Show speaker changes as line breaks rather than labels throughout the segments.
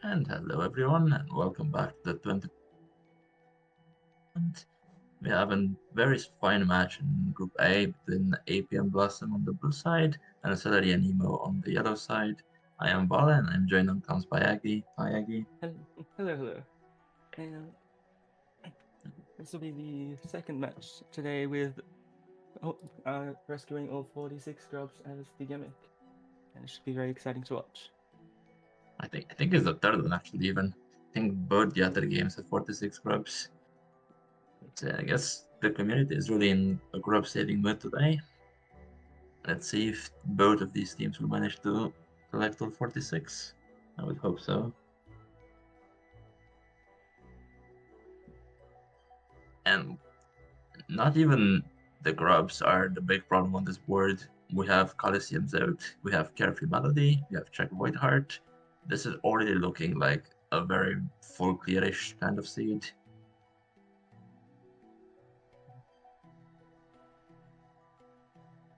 And hello everyone, and welcome back to the 20th. We have a very fine match in Group A between APM Blossom on the blue side and Celery and Nemo on the yellow side. I am Bala and I'm joined on comes by Aggie. Hi Aggie.
Hello. And this will be the second match today with rescuing all 46 scrubs as the gimmick. And it should be very exciting to watch.
I think it's the third one actually even. I think both the other games have 46 groups. So I guess the community is really in a group saving mood today. Let's see if both of these teams will manage to collect all 46. I would hope so. And not even the grubs are the big problem on this board. We have Coliseums out, we have Carefree Melody, we have Checkerboard Heart. This is already looking like a very full clearish kind of seed.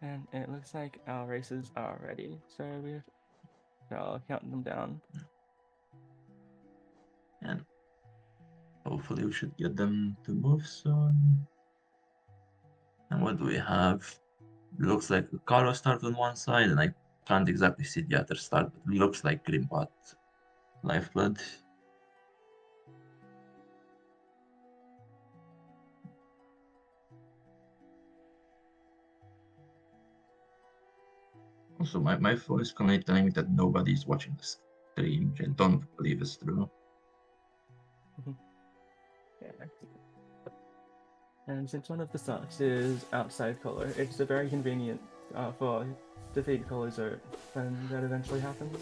And it looks like our races are ready. So I'll count them down.
And hopefully we should get them to move soon. And what do we have? Looks like a Kalo start on one side, and I can't exactly see the other start, but it looks like Grimbot Lifeblood. Also, my phone is currently telling me that nobody's watching the stream, which I don't believe is true.
Yeah. And since one of the stocks is outside color, it's a very convenient for defeat colors when that eventually happens.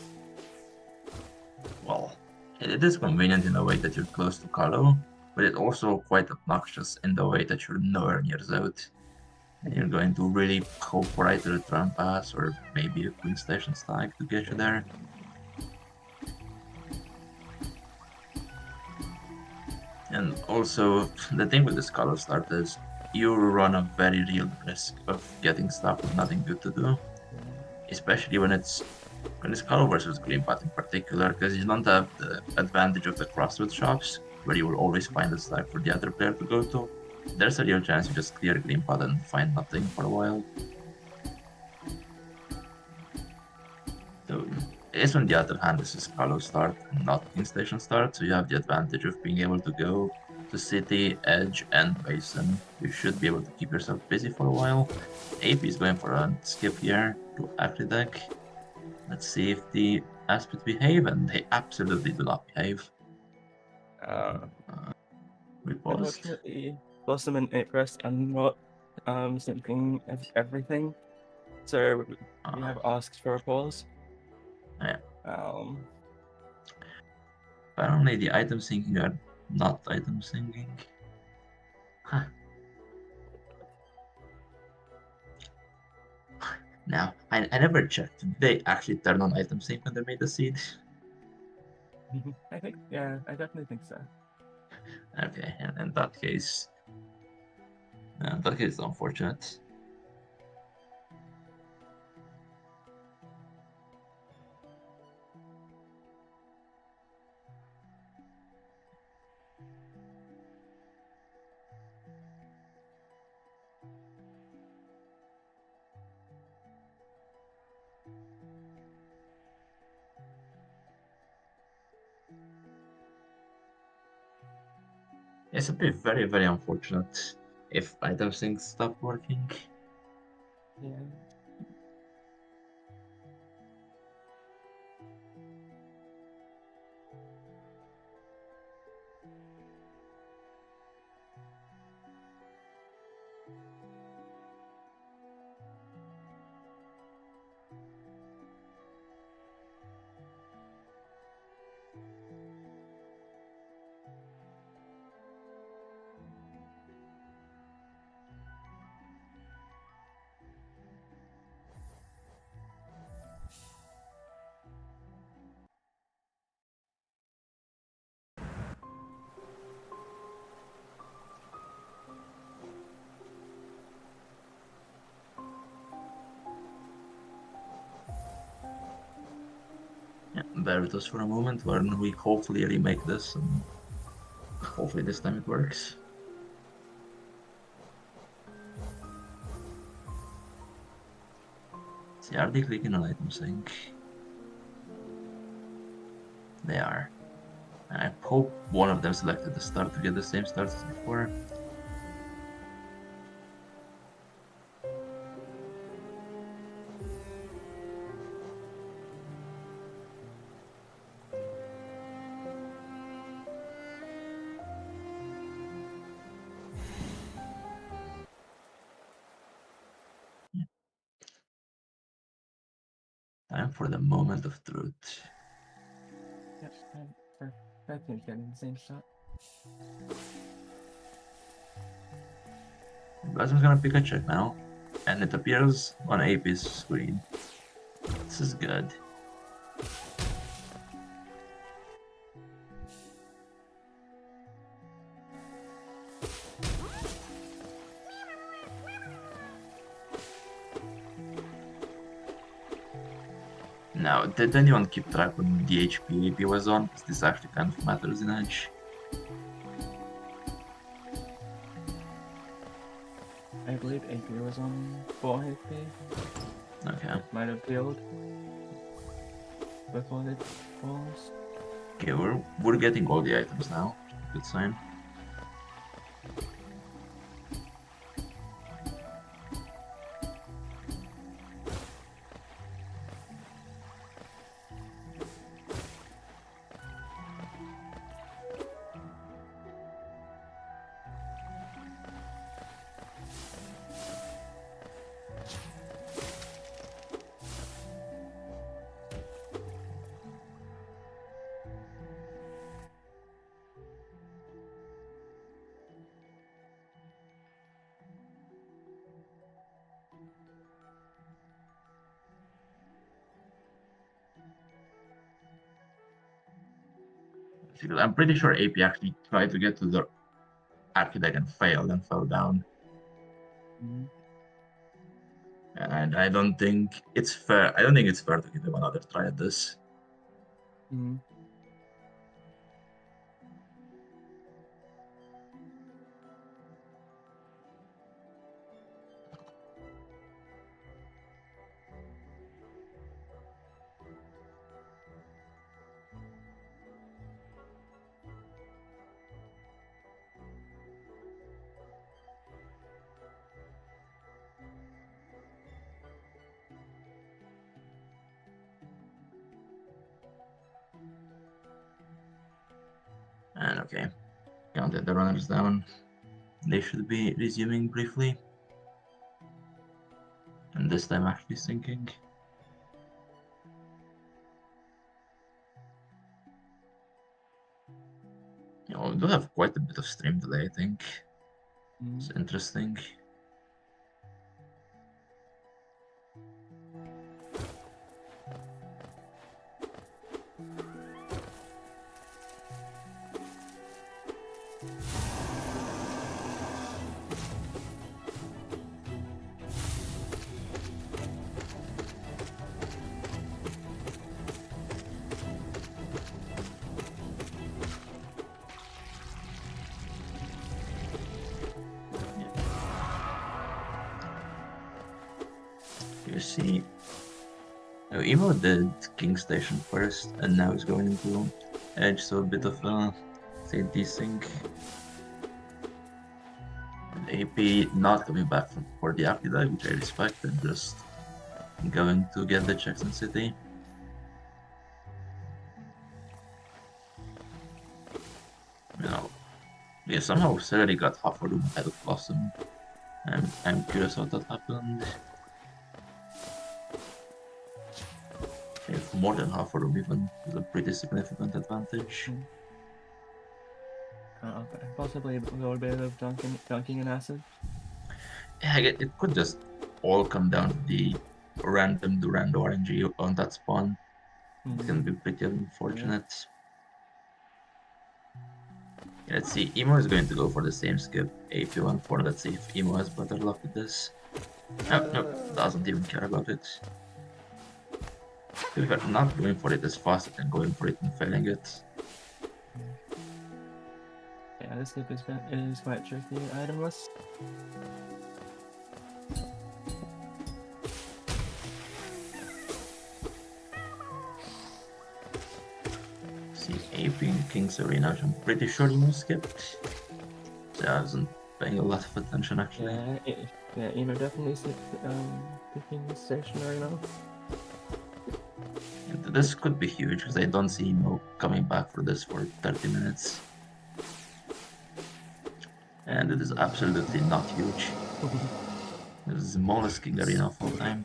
Well, it is convenient in a way that you're close to Kalo, but it's also quite obnoxious in the way that you're nowhere near Zout. And you're going to really hope for either a Tram Pass or maybe a Queen Station Stag to get you there. And also, the thing with this Kalo start is you run a very real risk of getting stuck with nothing good to do, especially when it's Kalo versus Greenpot in particular, because you don't have the advantage of the crossroads shops, where you will always find a stack for the other player to go to. There's a real chance you just clear Greenpot and find nothing for a while. So, Ace on the other hand, this is Kalo start, not King Station start, so you have the advantage of being able to go to City, Edge, and Basin. You should be able to keep yourself busy for a while. AP is going for a skip here to Acri deck. Let's see if the aspects behave, and they absolutely do not behave.
Uh,
Uh, we paused.
Unfortunately, Blossom and Aprest are not syncing everything, so we
Uh,
have asked for a pause.
yeah.
Um,
Apparently, the item syncing are not item syncing. Huh. Now, I never checked. Did they actually turn on item sync when they made the seed?
I think, yeah, I definitely think so.
Okay, and in that case, it's unfortunate. It's a bit very, very unfortunate if item sync stopped working.
Yeah.
bear with us for a moment when we hopefully remake this, and hopefully this time it works. See, are they clicking on item sync? They are. And I hope one of them selected the start to get the same start as before. Time for the moment of truth.
Yep, I think getting the same shot.
Blasm's gonna pick a check now, and it appears on AP's screen. This is good. Now, did anyone keep track when the HP AP was on? Because this actually kind of matters in Edge.
I believe AP was on 4 HP.
Okay.
Might have healed before it falls.
Okay, we're getting all the items now. Good sign. I'm pretty sure AP actually tried to get to the architect and failed and fell down.
Mm-hmm.
And I don't think it's fair. I don't think it's fair to give him another try at this.
Mm-hmm.
And okay, counted the runners down. They should be resuming briefly. And this time actually syncing. We do have quite a bit of stream delay, I think. It's interesting. You see, Emo did King Station first, and now he's going into Edge, so a bit of say desync. And AP not coming back for the Archidai, which I respect, and just going to get the checks in City. Yeah, somehow Celery got half a room ahead of Blossom. I'm curious how that happened. If more than half a room even is a pretty significant advantage.
Okay. Possibly a little bit of dunking in acid.
Yeah, it could just all come down to the random Durand RNG on that spawn. It can be pretty unfortunate. Yeah, let's see, Emo is going to go for the same skip, AP14. Let's see if Emo has better luck with this. No, doesn't even care about it. To be fair, not going for it is faster than going for it and failing it.
Yeah, this skip is quite tricky. Itemless.
See, AP in King's Arena, which I'm pretty sure you skipped. So I wasn't paying a lot of attention actually.
Yeah, Emo definitely picking stationary now.
And this could be huge because I don't see Emo coming back for this for 30 minutes. And it is absolutely not huge. This is the smallest King Arena of all time.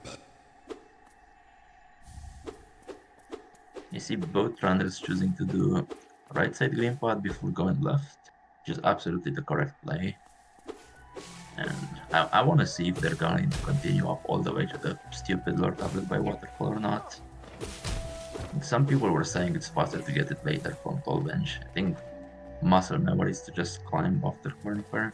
You see both runners choosing to do right side green pod before going left, which is absolutely the correct play. And I want to see if they're going to continue up all the way to the stupid Lord Tablet by waterfall or not. Some people were saying it's faster to get it later from tall bench. I think muscle memory is to just climb after corner.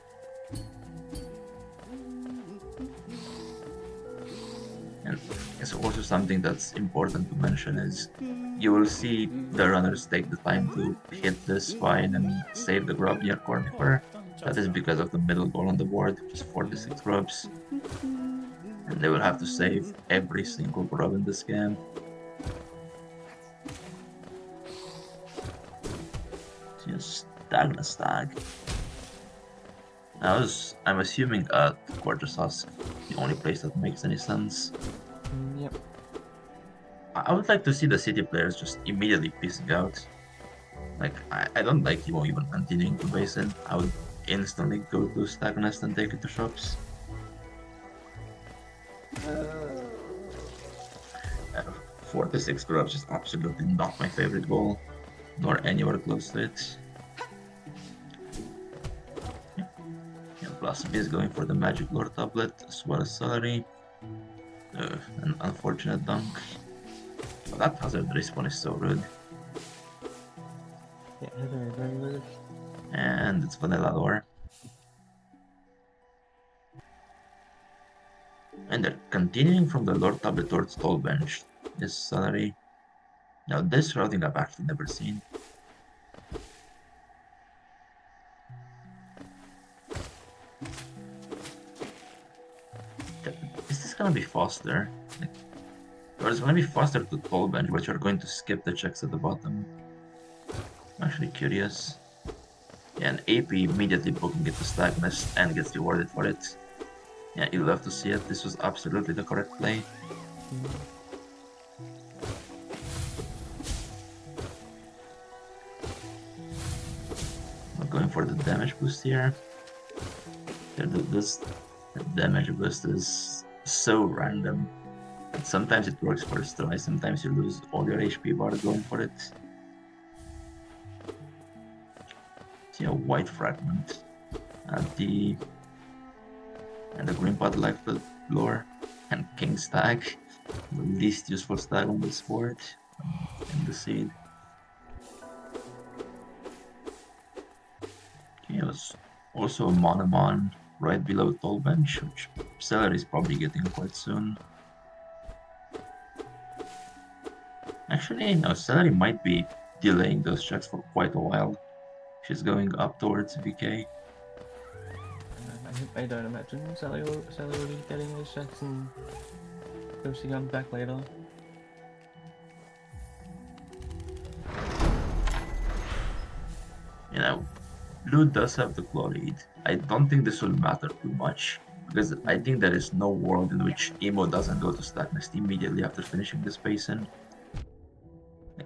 And it's also something that's important to mention is you will see the runners take the time to hit the spine and save the grub near corner. That is because of the middle goal on the board, which is 46 grubs. And they will have to save every single grub in this game. Just stag stag. I'm assuming at Quarter Husk, the only place that makes any sense.
Yep.
I would like to see the city players just immediately pissing out. Like, I don't like Timo even continuing to base in. I would instantly go to Stagnest and take it to shops. 46 grubs is absolutely not my favorite goal, nor anywhere close to it. And plus, he is going for the Magic Lord tablet as well as Salary. An unfortunate dunk. But that hazard respawn is so rude.
Yeah, very, very rude.
And it's Vanilla Lore. And they're continuing from the Lord tablet towards Tall Bench. This Salary. Now this routing I've actually never seen. Is this gonna be faster? Or is it gonna be faster to Tall Bench, but you're going to skip the checks at the bottom? I'm actually curious. Yeah, and AP immediately booking it to Stagnest and gets rewarded for it. Yeah, you'll have to see it. This was absolutely the correct play. I'm going for the damage boost here. This damage boost is so random. And sometimes it works first try, sometimes you lose all your HP bar going for it. See a white fragment. And the green pot like the lore. And King Stag. The least useful stag on this board. And the seed. Okay, there's also a Monomon right below Tall Bench, which Seller is probably getting quite soon. Actually, no, Celery might be delaying those checks for quite a while. She's going up towards VK.
I don't imagine Sally will be getting those checks and if she comes back later.
You know, Blue does have the claw lead. I don't think this will matter too much, because I think there is no world in which Emo doesn't go to Stagnest immediately after finishing this basin.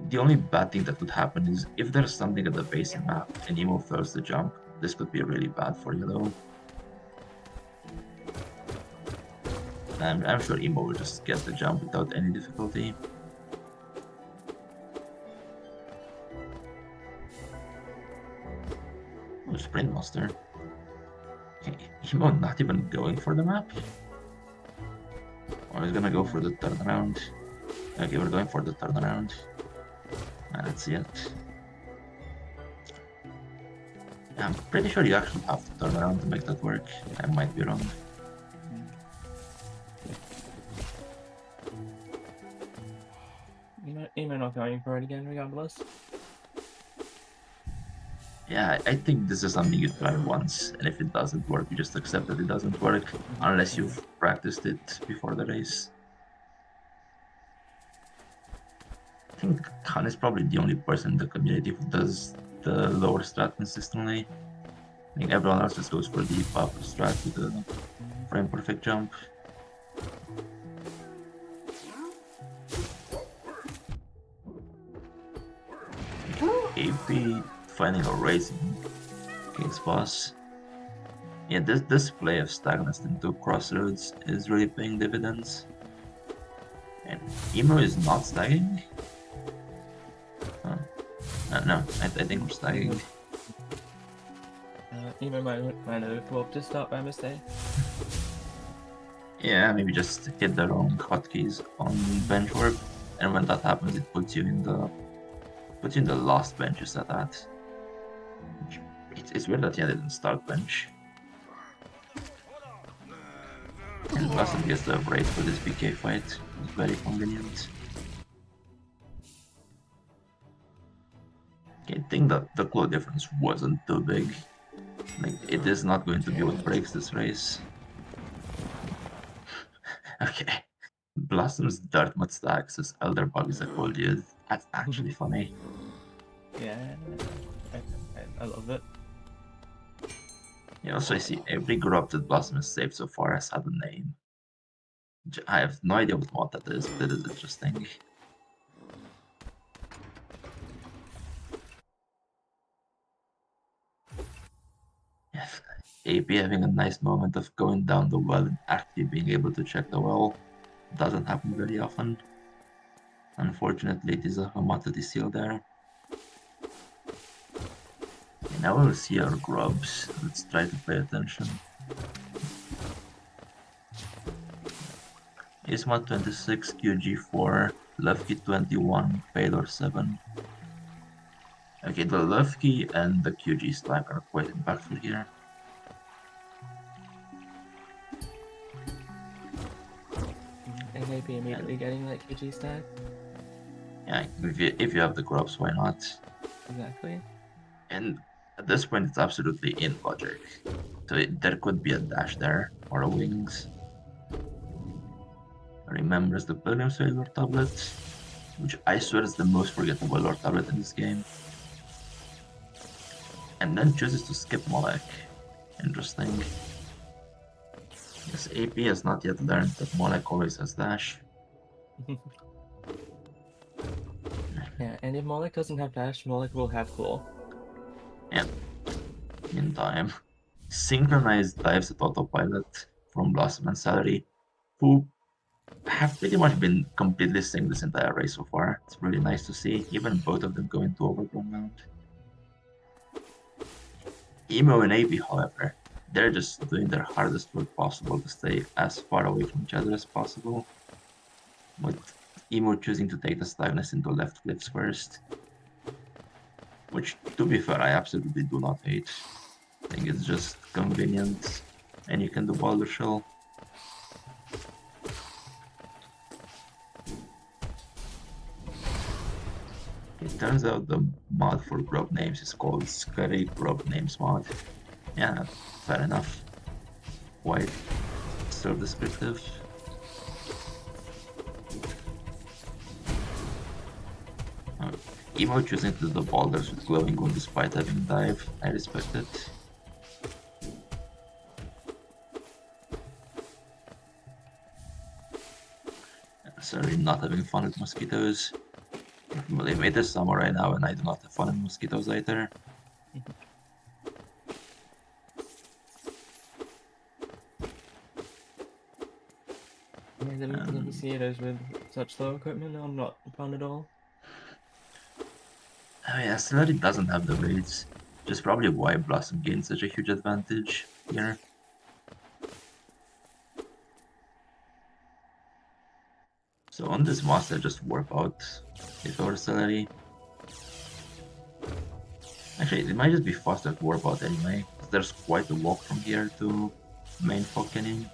The only bad thing that could happen is if there's something at the basin map and Emo fails the jump, this could be really bad for Yellow. I'm sure Emo will just get the jump without any difficulty. Oh, Sprint Master. Emo not even going for the map? Or he's gonna go for the turnaround? Okay, we're going for the turnaround. And that's it. Yeah, I'm pretty sure you actually have to turn around to make that work. I might be wrong.
not going for it again regardless.
Yeah, I think this is something you try once, and if it doesn't work, you just accept that it doesn't work, unless
Yeah.
you've practiced it before the race. I think Khan is probably the only person in the community who does the lower strat consistently. I think everyone else just goes for the upper strat with the frame perfect jump. AP finding a racing King's boss. Yeah, this play of Stagnus into Crossroads is really paying dividends. And Emo is not stagging? Huh. No, I think we're stagging.
Emo might have swapped to start by mistake.
Yeah, maybe just hit the wrong hotkeys on bench warp, and when that happens, it puts you in the last bench you set at. It's weird that he didn't start bench. And Blossom gets the break for this BK fight. It's very convenient. I think that the claw difference wasn't too big. Like, it is not going to be what breaks this race. Okay. Blossom's Dartmouth stacks as Elder Bug is a cold dude. That's actually funny.
Yeah, I love it.
Yeah, also I see every grub that Blossom has saved so far has had a name. I have no idea what that is, but it is interesting. Yeah, AP having a nice moment of going down the well and actually being able to check the well doesn't happen very often. Unfortunately, it is a Hamatati seal there. And now we'll see our grubs. Let's try to pay attention. Isma 26, QG4, Lefty 21, Paylor 7. Okay, the Lefty and the QG stack are quite impactful here.
And maybe immediately getting that KG stack.
Yeah, if you have the grubs, why not?
Exactly.
And at this point, it's absolutely in logic. So there could be a dash there, or a wings. Remembers the Pilgrim Sailor tablet, which I swear is the most forgettable lore tablet in this game. And then chooses to skip Molek. Interesting. Yes, AP has not yet learned that Molek always has dash.
Yeah, and if Molek doesn't have dash, Molek will have claw.
Yeah, in time. Synchronized dives at autopilot from Blossom and Celery, who have pretty much been completely synced this entire race so far. It's really nice to see, even both of them go into overgrown mount. Emo and AB, however, they're just doing their hardest work possible to stay as far away from each other as possible, with Emo choosing to take the Stagnus into left cliffs first. Which, to be fair, I absolutely do not hate. I think it's just convenient, and you can do Boulder Shell. It turns out the mod for grub names is called Scary Grub Names mod. Yeah, fair enough. Quite self-descriptive. Emo choosing to do the boulders with glowing wound despite having dive. I respect it. Sorry, not having fun with mosquitoes. Believe me, it is summer right now and I do not have fun with mosquitoes either.
Yeah, the mosquitoes with such low equipment are not fun at all.
Oh yeah, Celery doesn't have the raids, which is probably why Blossom gained such a huge advantage here. So on this master, just warp out if I were Celery. Actually, it might just be faster to warp out anyway, because there's quite a walk from here to main Fog Canyon.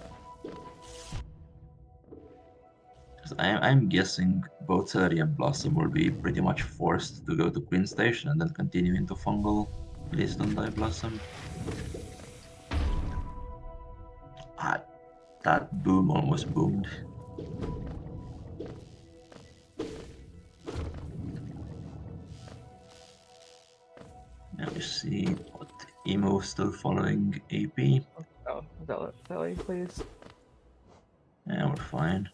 I'm guessing both Celery and Blossom will be pretty much forced to go to Queen Station and then continue into Fungal. Please don't die, Blossom. Ah, that boom almost boomed. Now we see what Emo still following AP.
Oh, Valley, please.
Yeah, we're fine.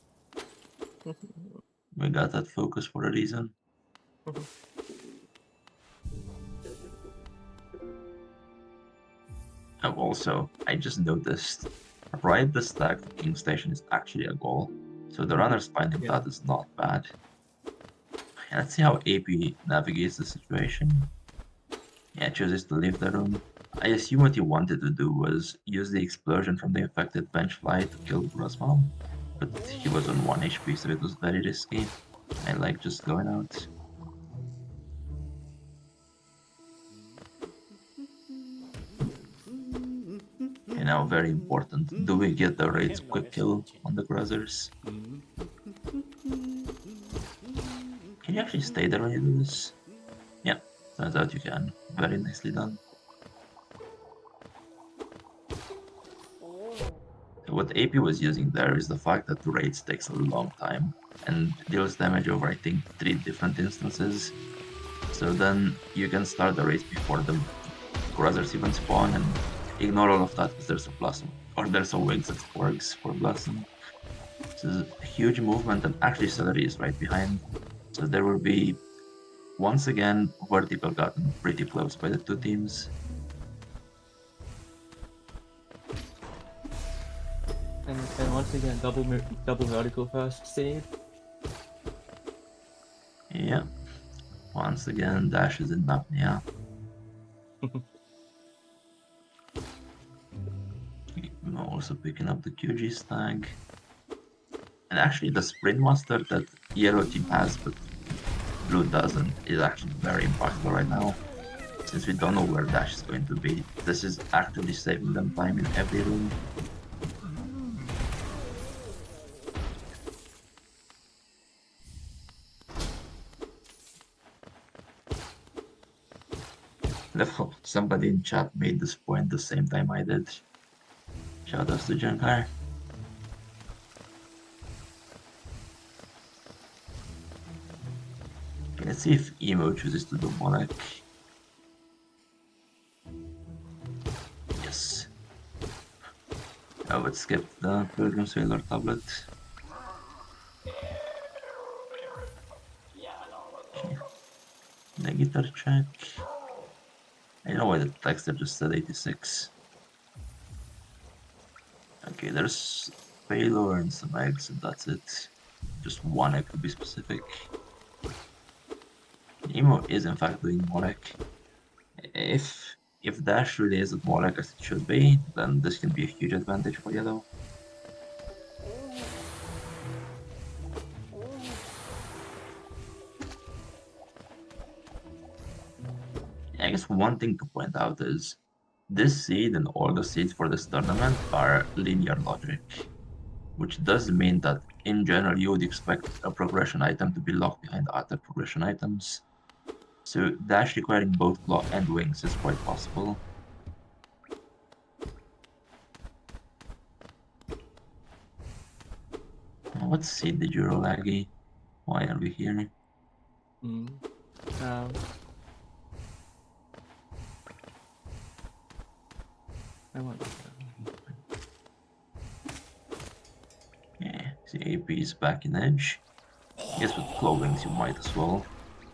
We got that focus for a reason. Also, I just noticed right the stack to King Station is actually a goal, so the runner's finding
Yeah.
that is not bad. Let's see how AP navigates the situation. Yeah, chooses to leave the room. I assume what he wanted to do was use the explosion from the infected bench fly to kill Grosmom, but he was on 1 HP, so it was very risky. I like just going out. Okay, now very important. Do we get the raids quick kill on the Gruzzers? Can you actually stay there when you do this? Yeah, turns out you can. Very nicely done. So what AP was using there is the fact that the raids takes a long time and deals damage over I think 3 different instances. So then you can start the raids before the Gruzzers even spawn and ignore all of that because there's a Blossom. Or there's a Wings that Sporgs for Blossom. This is a huge movement and actually Celery is right behind. So there will be once again vertical gotten pretty close by the two teams.
And once again, double vertical first seed.
Yeah. Once again, Dash is in apnea. I'm also picking up the QG stag. And actually, the Sprint Master that Yellow team has, but Blue doesn't, is actually very impactful right now. Since we don't know where Dash is going to be, this is actually saving them time in every room. Somebody in chat made this point the same time I did. Shoutouts to Jankar. Okay, let's see if Emo chooses to do Monarch. Yes. I would skip the Pilgrim Sailor tablet. Okay. Negator check. I don't know why the texter just said 86. Okay, there's payload and some eggs, and that's it. Just one egg to be specific. Nemo is in fact doing Molek. If Dash really is at Molek as it should be, then this can be a huge advantage for Yellow. I guess one thing to point out is this seed and all the seeds for this tournament are linear logic, which does mean that in general you would expect a progression item to be locked behind other progression items. So Dash requiring both Claw and Wings is quite possible. What seed did you roll, Aggie? Why are we here?
Um, I want
Yeah, see AP is back in Edge. Guess with Claw Wings you might as well.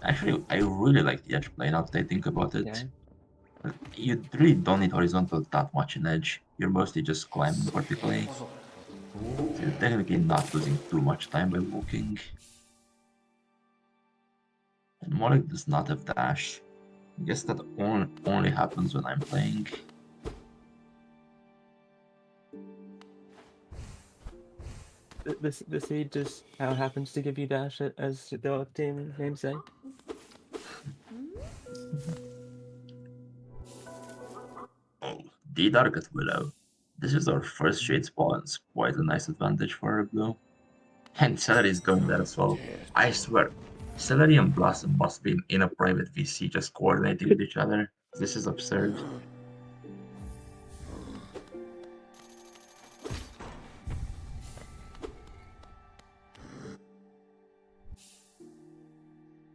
Actually, I really like the Edge play now that I think about
yeah.
it. You really don't need horizontal that much in Edge. You're mostly just climbing vertically. So you're technically not losing too much time by walking. And Molek does not have dash. I guess that only happens when I'm playing.
The seed just how happens to give you dash as the team name say.
Oh, the target Willow. This is our first shade spawn. It's quite a nice advantage for our blue. And Celery is going there as well. I swear, Celery and Blossom must be in a private VC just coordinating with each other. This is absurd.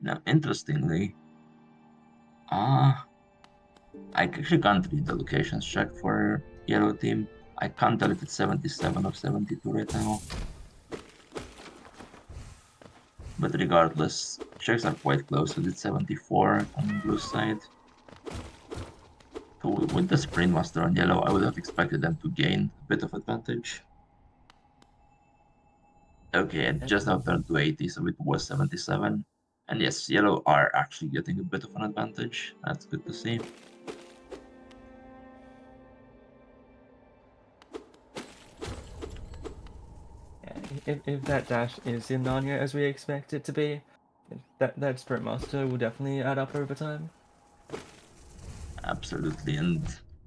Now, interestingly, ah, I actually can't read the locations check for Yellow Team. I can't tell if it's 77 or 72 right now. But regardless, checks are quite close with it 74 on blue side. So with the Sprint Master on yellow, I would have expected them to gain a bit of advantage. Okay, it just outturned to 80, so it was 77. And yes, yellow are actually getting a bit of an advantage. That's good to see.
If that dash is in Narnia as we expect it to be, that Sprint Master will definitely add up over time.
Absolutely, and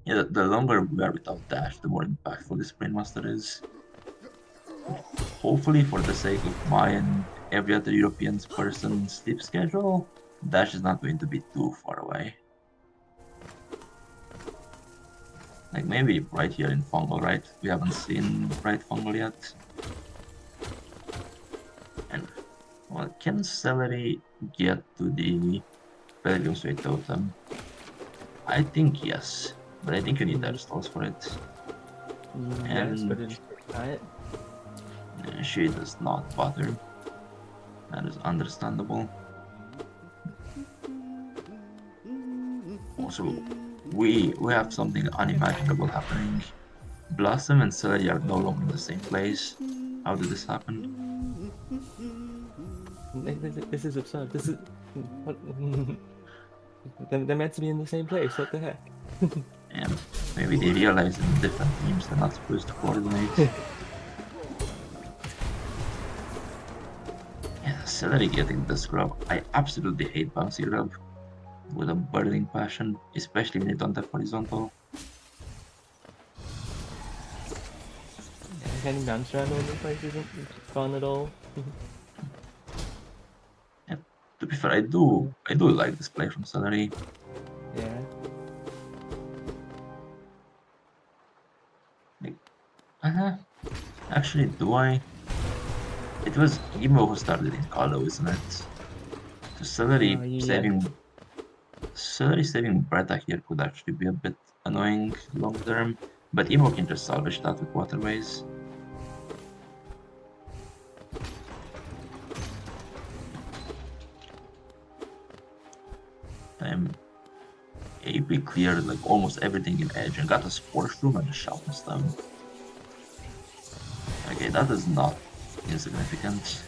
yeah, the longer we are without dash, the more impactful the Sprint Master is. Hopefully, for the sake of my and every other European person's sleep schedule, dash is not going to be too far away. Like maybe right here in Fungal, right? We haven't seen right Fungal yet. And well, can Celery get to the Pilgrim Straight Totem? I think yes, but I think you need Airstals for it.
Yes, but
And
it is pretty tight.
she does not bother. That is understandable. Also, we have something unimaginable happening. Blossom and Celery are no longer in the same place. How did this happen?
This is absurd. This is what. They're meant to be in the same place. What the heck?
And maybe they realize in different teams they're not supposed to coordinate. Yeah, Celery getting this grab. I absolutely hate bouncy grab with a burning passion, especially when you don't have horizontal.
Getting bounced around all over the place isn't fun at all.
And to be fair, I do like this play from Celery.
Yeah.
Like, uh-huh. Actually, do I? It was Emo who started in Kalo, isn't it? So
Yeah.
Celery saving Bretta here could actually be a bit annoying long term, but Emo can just salvage that with Waterways. AP cleared like almost everything in Edge and got a Force Room and a Shouting Stone. Okay, that is not insignificant.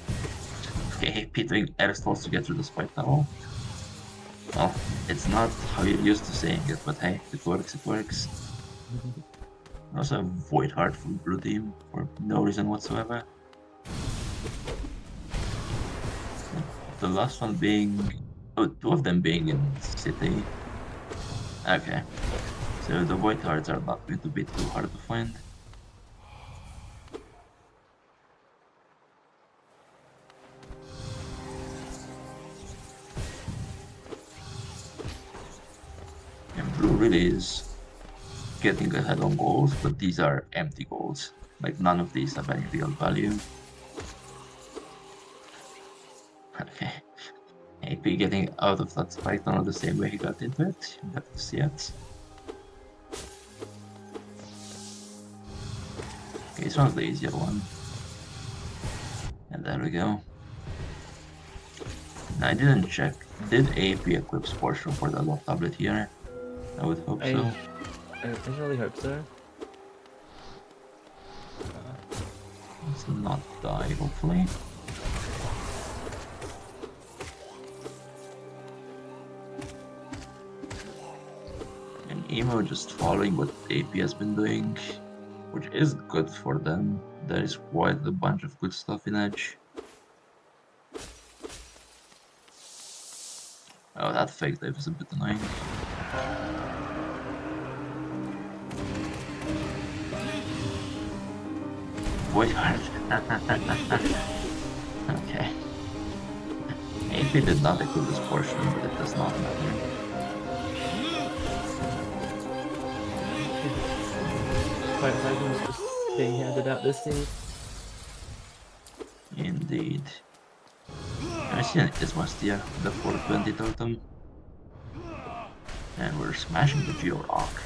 Okay, AP doing Aerostols to get through the Spike Tunnel. Well, it's not how you're used to saying it, but hey, it works, it works. Also a Void Heart for Blue Team for no reason whatsoever. The last one being... Oh, two of them being in City. Okay. So the Void Hearts are not going to be too hard to find. And Blue really is getting ahead on goals, but these are empty goals. Like none of these have any real value. Okay. AP getting out of that spike tunnel the same way he got into it. You have to see it. Okay, this one's the easier one. And there we go. Now, I didn't check. Did AP equip Sports Room for the lock tablet here? I would hope so.
I really hope so.
Let's not die, hopefully. And Emo just following what AP has been doing, which is good for them. There is quite a bunch of good stuff in Edge. Oh, that fake dive is a bit annoying. Void Heart. AP did not equip this portion, but it does not matter.
Fight Cyclone's just being handed out this seed.
Indeed. I see an Ismastia, the 420 totem. And we're smashing the Geo Rock.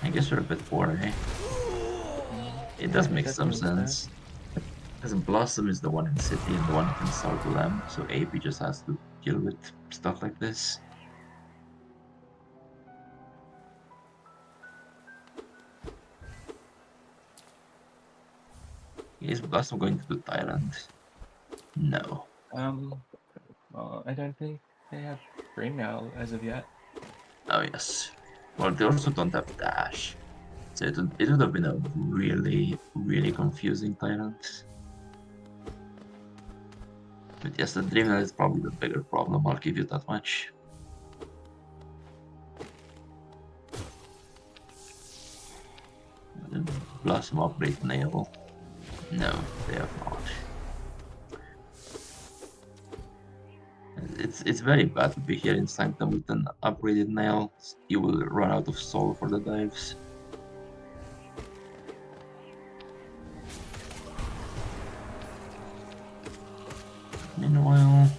I guess we're a bit poor, eh? It does make some sense. Because Blossom is the one in City and the one who can cycle them, so AP just has to deal with stuff like this. Is Blossom going to do Tyrant? No.
Well, I don't think they have Green now as of yet.
Oh yes. Well, they also don't have Dash. So it would have been a really, really confusing Tyrant. But yes, the Dreamland is probably the bigger problem, I'll give you that much. Blossom upgrade Nail. No, they have not. It's very bad to be here in Sanctum with an upgraded Nail. You will run out of soul for the dives. Meanwhile,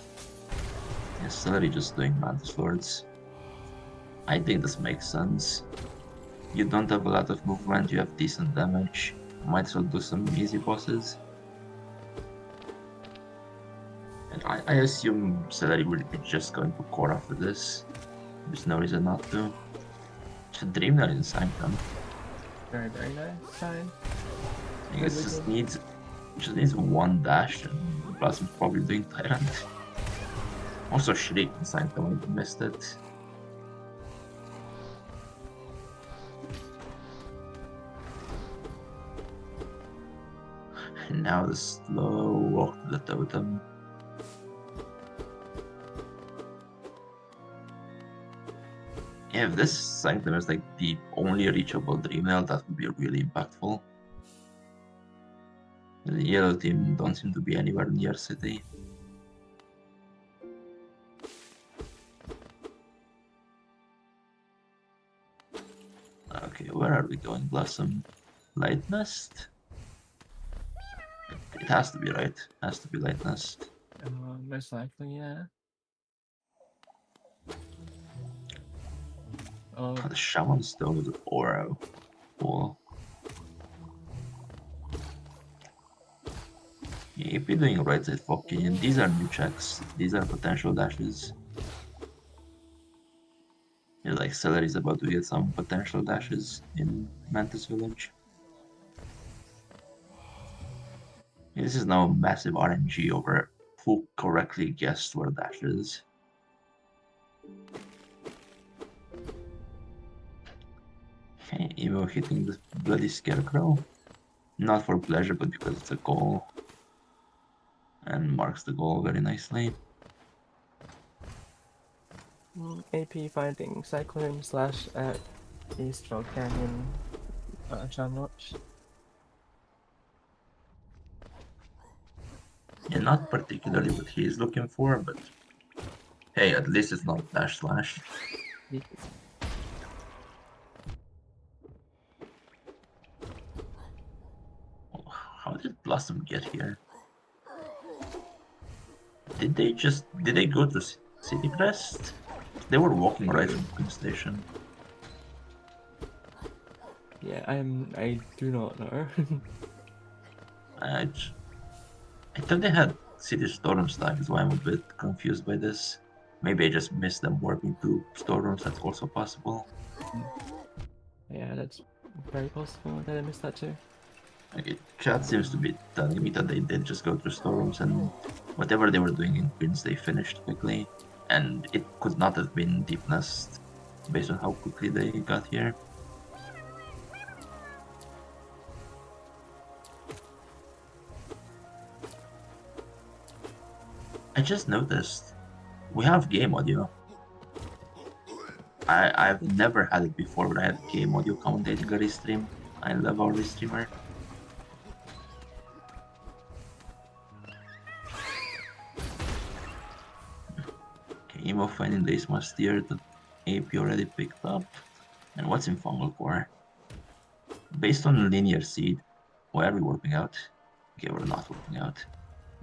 yes, Celery just doing Mantis Lords. I think this makes sense. You don't have a lot of movement, you have decent damage. Might as well do some easy bosses. And I assume Celery will be just going to core after this. There's no reason not to. Should Dream that in Sanctum.
Very, very nice sign.
I guess just needs one dash and Blossom's probably doing Tyrant. Also Shriek in Sanctum, I missed it. And now the slow walk to the totem. If this Sanctum is like the only reachable Dreamnail, that would be really impactful. The yellow team don't seem to be anywhere near City. Okay, where are we going, Blossom? Light Nest? It has to be right. It has to be Light Nest.
Most likely, yeah. Oh,
The Shaman Stone with Oro. Cool. Yeah, if you're doing right side fucking, these are new checks. These are potential dashes. Yeah, like Celery's about to get some potential dashes in Mantis Village. Yeah, this is now massive RNG over who correctly guessed where dash is. Okay, Evo hitting this bloody scarecrow. Not for pleasure, but because it's a goal. And marks the goal very nicely.
AP finding Cyclone slash at East Fog Canyon Charm Notch.
Yeah, not particularly what he is looking for, but hey, at least it's not dash slash. Oh, how did Blossom get here? Did they go to City Crest? They were walking right from Queen Station.
Yeah, I do not know.
I thought they had City Storm stack, is why I'm a bit confused by this. Maybe I just missed them warping to storerooms, that's also possible.
Yeah, that's very possible that I missed that too.
Okay, chat seems to be telling me that they did just go through storerooms and whatever they were doing in Queens they finished quickly. And it could not have been Deep Nest based on how quickly they got here. I just noticed we have game audio. I've never had it before, but I had game audio commentating a restream. I love our restreamer. Emo finding the Ismas tier that AP already picked up. And what's in Fungal Core? Based on linear seed, why are we warping out? Okay, we're not warping out.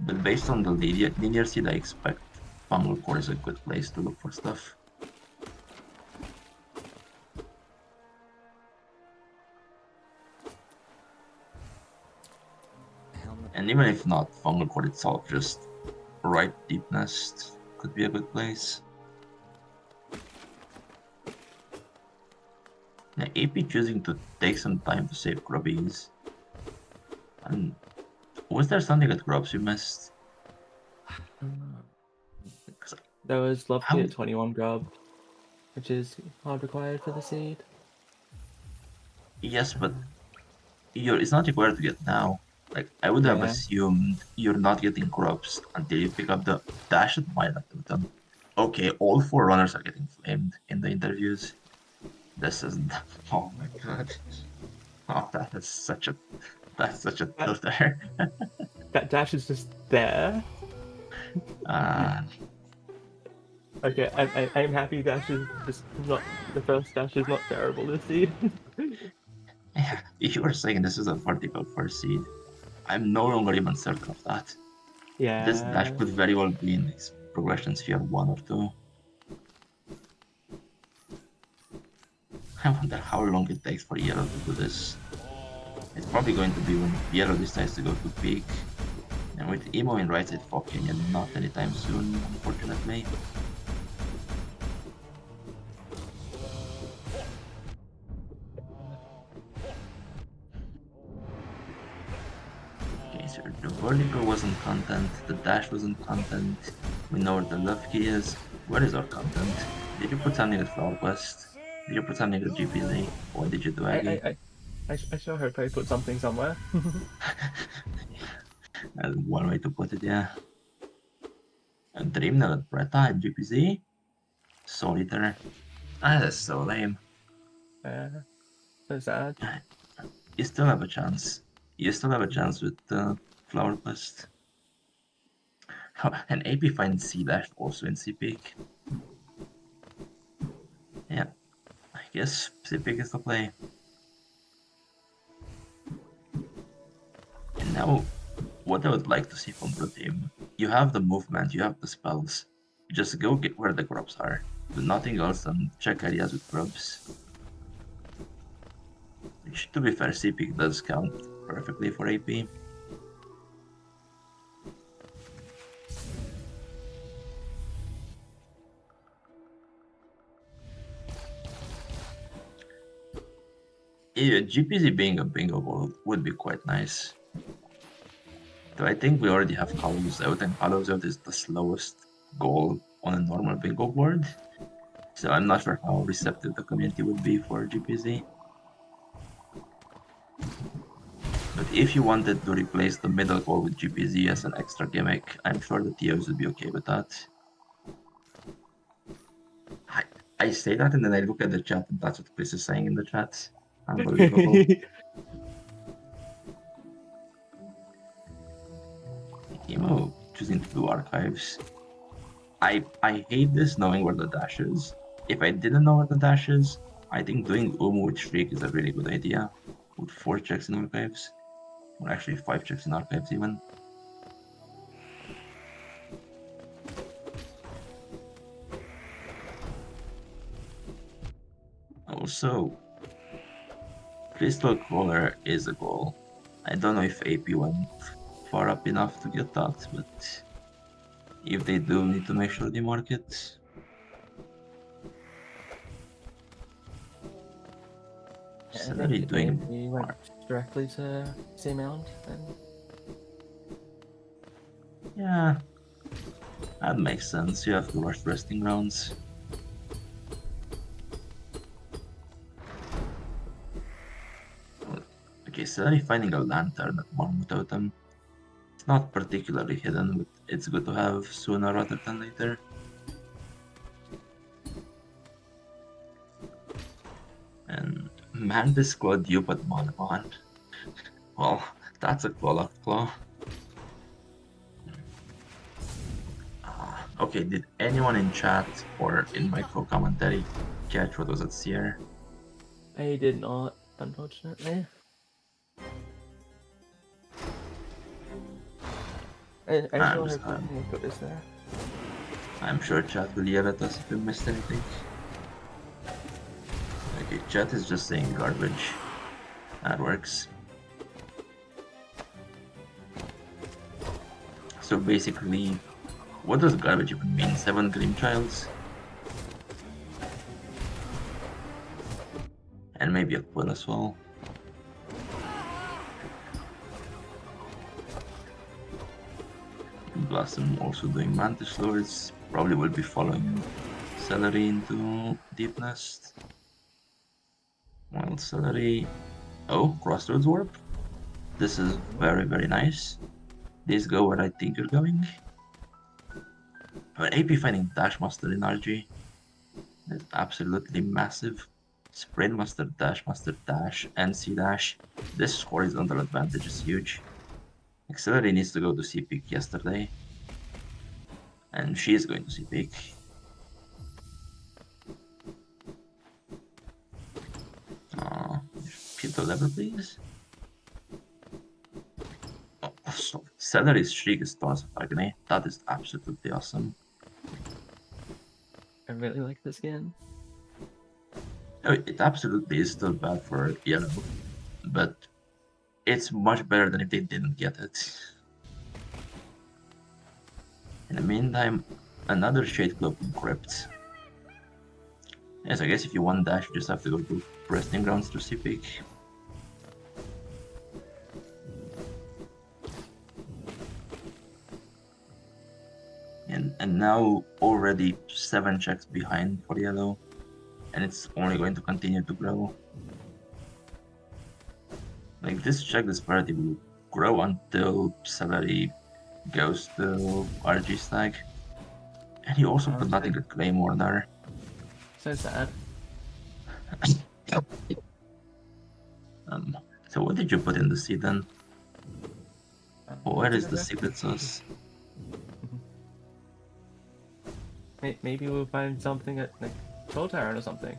But based on the linear seed, I expect Fungal Core is a good place to look for stuff. And even if not, Fungal Core itself, just right Deep Nest could be a good place. Now, AP choosing to take some time to save grubbies. And was there something at grubs you missed?
There was Love
How?
Kit 21 grub, which is hard required for the seed.
Yes, but it's not required to get now. Like, I would have
Yeah.
assumed you're not getting grubs until you pick up the Dashed Violet Totem. Okay, all 4 runners are getting flamed in the interviews. This is oh my god. Oh, that's such a tilter.
That dash is just there.
uh,
Okay, I'm happy dash is just not the first dash is not terrible this seed.
yeah, if you were saying this is a vertical first seed, I'm no longer even certain of that. This dash
Yeah.
could very well be in these progressions if you have 1 or 2. I wonder how long it takes for Yellow to do this. It's probably going to be when Yellow decides to go to peak. And with Emo in right side fucking and not anytime soon, unfortunately. Okay, so the vertical wasn't content, the dash wasn't content. We know where the love key is. Where is our content? Did you put something at Flower Quest? Did you put something at GPZ? What did you do,
I
Aggie?
I I sure hope I put something somewhere.
That's one way to put it, yeah. A Dreamnail at Bretta at GPZ? Solitaire. Ah, that's so lame.
So sad.
You still have a chance. You still have a chance with Flower Quest. And AP finds C Dash also in C Peak. Yeah, I guess C Peak is the play. And now, what I would like to see from Blue Team, you have the movement, you have the spells. Just go get where the grubs are. Do nothing else than check areas with grubs. Which, to be fair, C Peak does count perfectly for AP. Yeah, GPZ being a bingo ball would be quite nice. So I think we already have Hollows Out, and Hollows Out is the slowest goal on a normal bingo board. So I'm not sure how receptive the community would be for GPZ. But if you wanted to replace the middle goal with GPZ as an extra gimmick, I'm sure the TOs would be okay with that. I, I say that and then I look at the chat and that's what Chris is saying in the chat. Unbelievable. Emo choosing to do archives. I hate this knowing where the dash is. If I didn't know where the dash is, I think doing Umu with Shriek is a really good idea. With 4 checks in archives. Or actually 5 checks in archives even. Also, Crystal Crawler is a goal. I don't know if AP went far up enough to get that, but if they do, need to make sure they mark it.
I
Celery
think
doing
he went directly to Seamount then.
yeah, that makes sense. You have to rush resting rounds. Okay, Celery finding a lantern at Marmot Totem. It's not particularly hidden, but it's good to have sooner rather than later. And Mantis Claw dupe at Monomon. Well, that's a claw. Okay, did anyone in chat or in my co-commentary catch what was at Seer?
I did not, unfortunately. I
I'm
still
just
have nothing of good is there.
I'm sure chat will yell at us if we missed anything. Okay, chat is just saying garbage. That works. So basically, what does garbage even mean? 7 Grim Childs? And maybe a quill as well. Blossom also doing Mantis Lords. Probably will be following Celery into Deep Nest. Wild Celery. Oh, Crossroads Warp. This is very, very nice. Please go where I think you're going. But AP finding Dash Master in RG is absolutely massive. Sprint Master, Dash, and C Dash. This horizontal advantage is huge. Accelerate needs to go to C pick yesterday. And she is going to C pick. Hit the lever, please. Oh, so Celery's Shriek is Thorns of Agony. That is absolutely awesome.
I really like this skin.
Oh, it absolutely is still bad for yellow, but it's much better than if they didn't get it. In the meantime, another Shade Cloak Crypt. Yes, I guess if you want dash, you just have to go to Resting Grounds to C-Pick. And now already 7 checks behind for yellow, and it's only going to continue to grow. Like this check disparity will grow until Celery goes to RG stack. And he also put nothing at Claymore there.
So sad.
So what did you put in the seed then? Where
What's
is
it
the
there?
secret sauce?
Maybe we'll find something at like Troll Tower or something.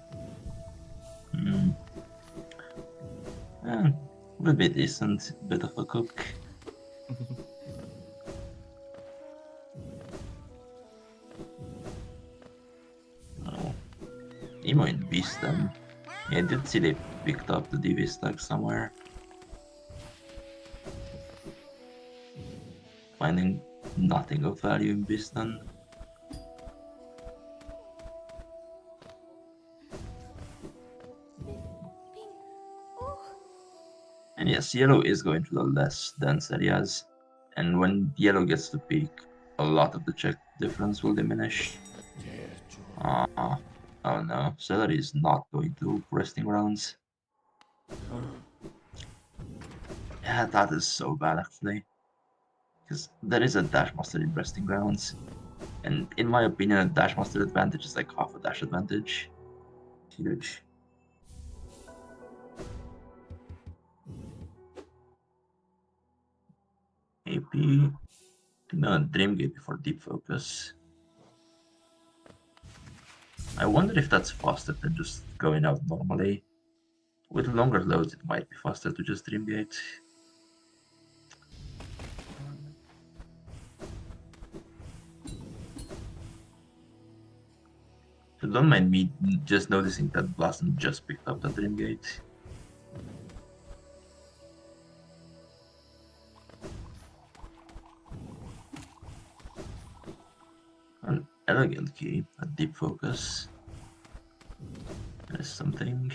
Would be decent, bit of a cook. Oh, Emo in Beast then. Yeah, I did see they picked up the DV stack somewhere. Finding nothing of value in Beast then. And yes, yellow is going to the less dense areas. And when yellow gets to peak, a lot of the check difference will diminish. Oh no, Celery is not going to Resting Grounds. Yeah, that is so bad actually. Because there is a Dash Master in Resting Grounds. And in my opinion, a Dash Master advantage is like half a dash advantage. Huge. AP. No, Dreamgate before Deep Focus. I wonder if that's faster than just going out normally. With longer loads, it might be faster to just Dreamgate. So don't mind me just noticing that Blossom just picked up the Dreamgate. An elegant key, a deep focus. There's something.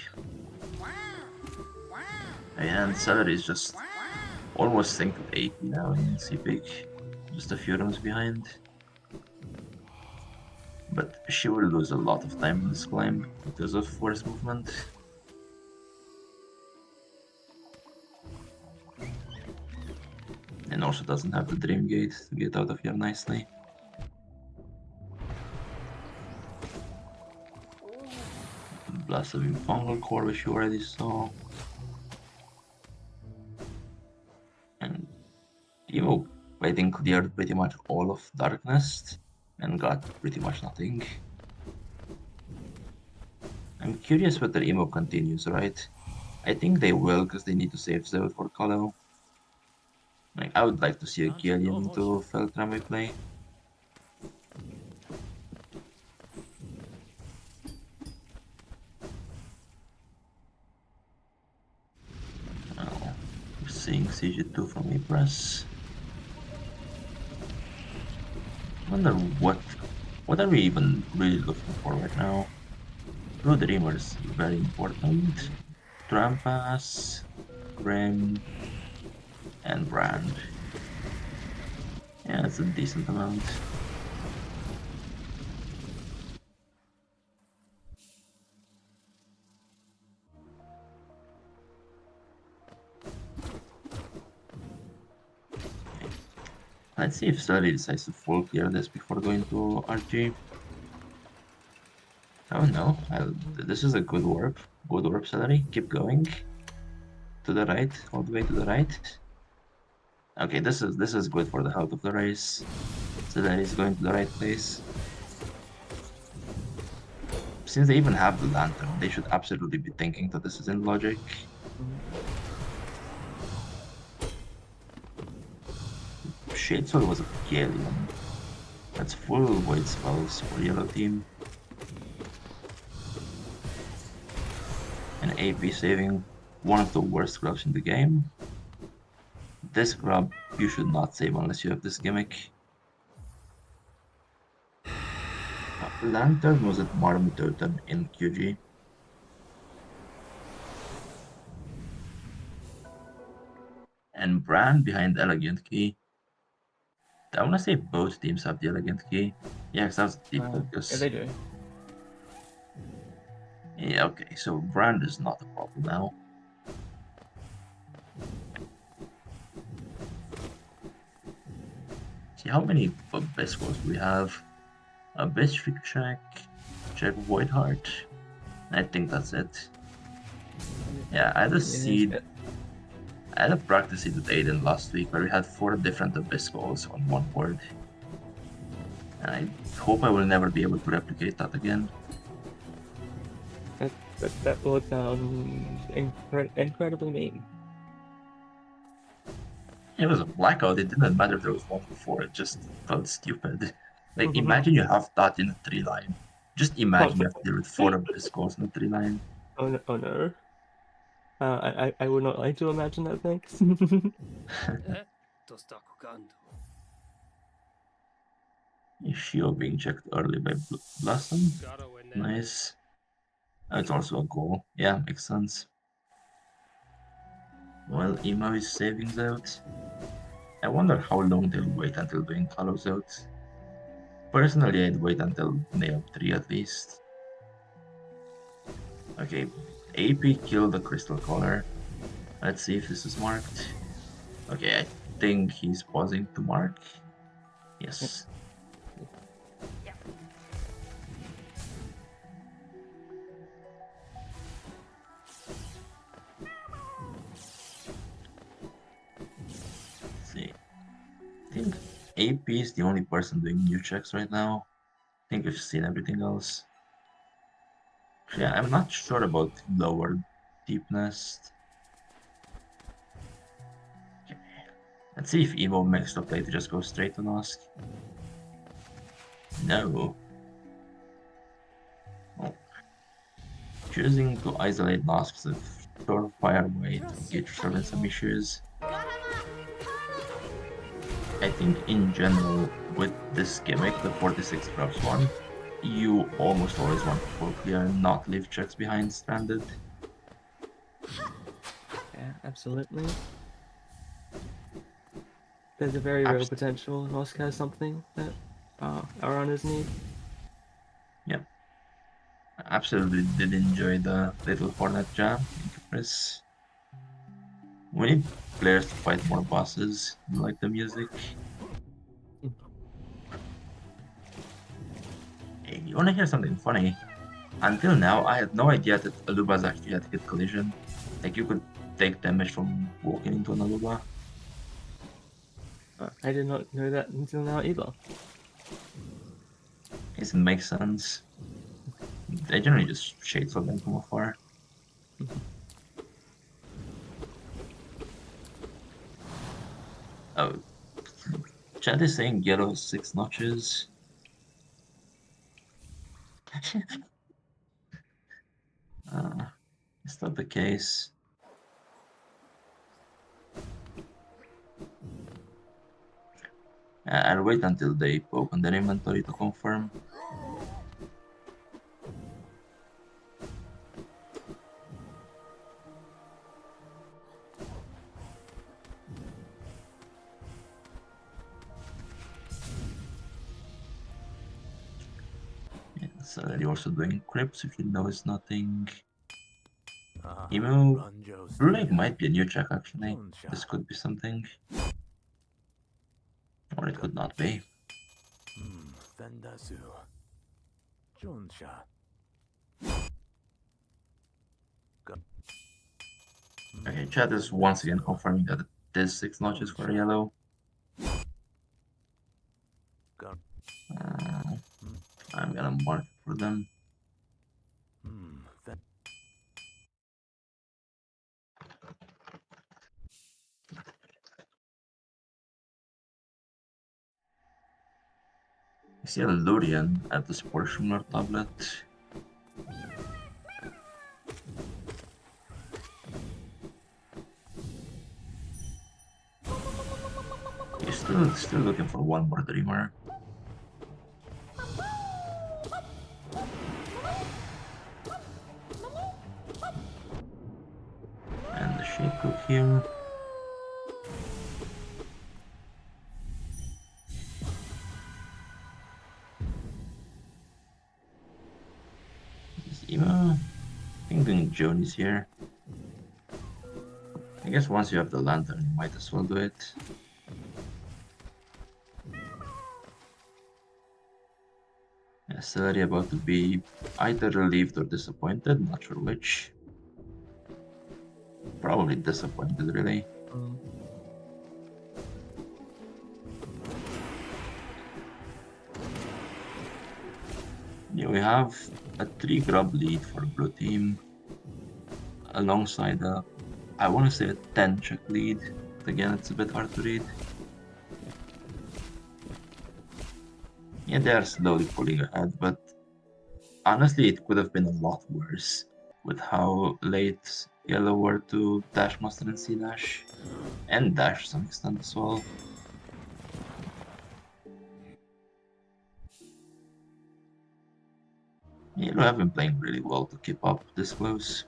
And Celery is just almost synced with AP now in C-Pick. Just a few rooms behind. But she will lose a lot of time in this climb because of force movement. And also doesn't have the Dream Gate to get out of here nicely. Blossoming Fungal Core, which you already saw. And Evo, I think, cleared pretty much all of Darkness. and got pretty much nothing. I'm curious whether Emo continues, right? I think they will because they need to save Zod for Colo. Like, I would like to see a Galleon into Feltram play. Oh, we're seeing CG2 from Impress. I wonder what are we even really looking for right now? True Dreamers, very important. Trampas, Grim, and Brand. Yeah, that's a decent amount. Let's see if Sully decides to full clear this before going to RG. Oh no, this is a good warp. Good warp, Celery. Keep going. To the right, all the way to the right. Okay, this is good for the health of the race. Celery is going to the right place. Since they even have the lantern, they should absolutely be thinking that this is in logic. Shadesword was a Galleon. That's full void spells for yellow team. And AP saving one of the worst grubs in the game. This grub you should not save unless you have this gimmick. Lantern was at Marmototen in QG. And Brand behind Elegant Key. I want to say both teams have the Elegant Key. Yeah, because that's deep
Yeah,
focus.
they do.
Yeah, okay, so Brand is not a problem now. See, how many Abyss Wars do we have? Abyss Trick check Void Heart. I think that's it. Yeah, I had a seed. I had a practice seed with Aiden last week where we had 4 different Abyss Goals on one board. And I hope I will never be able to replicate that again.
That will sound incredibly mean.
It was a blackout. It didn't matter if there was one before. It just felt stupid. Like, imagine you have that in a 3 line. Just imagine you have to deal with 4 Abyss Goals in a 3 line.
Oh no! Oh no! I would not like to imagine that. Thanks.
Ishio being checked early by Blossom. Nice. It's also a goal. Yeah, makes sense. Well, Emo is savings out. I wonder how long they'll wait until doing colors out. Personally, I'd wait until nail 3 at least. Okay, AP killed the crystal color. Let's see if this is marked. Okay, I think he's pausing to mark. Yes. Let's see. I think AP is the only person doing new checks right now. I think we've seen everything else. Yeah, I'm not sure about lower deepness. Okay. Let's see if Evo makes the play to just go straight to Nosk. No. Oh. Choosing to isolate Nosk is a surefire way to get yourself in some issues. I think in general, with this gimmick, the 46 drops one, you almost always want to full clear and not leave checks behind stranded.
Yeah, absolutely. There's a very real potential Nosk has something that our runners need.
Yep. I absolutely did enjoy the little Hornet jam. Thank you, Chris. We need players to fight more bosses. You like the music? Hey, you wanna hear something funny? Until now, I had no idea that Alubas actually had hit collision. Like, you could take damage from walking into an Aluba.
I did not know that until now either.
Guess it makes sense. They generally just shade for them from afar. Oh, chat is saying yellow is 6 notches. uh, is that the case? I'll wait until they open their inventory to confirm. Yeah, so they're also doing crypts if you notice nothing. Emo, Blue Lake might be a new check actually. This could be something. Or it could not be. Okay, chat is once again confirming that it is 6 notches for yellow. I'm gonna mark it for them. I see a Lurian at the Sportschuler tablet. He's still looking for one more Dreamer. And the Shade Cook here. Is Emo? I think doing Joni's here. I guess once you have the lantern, you might as well do it. Yeah, Celery about to be either relieved or disappointed, not sure which. Probably disappointed, really. Yeah, we have a 3 grub lead for the blue team, alongside I want to say a 10 check lead. But again, it's a bit hard to read. Yeah, they are slowly pulling ahead, but honestly, it could have been a lot worse with how late yellow were to dash master and C dash, and dash to some extent as well. Yellow have been playing really well to keep up this close.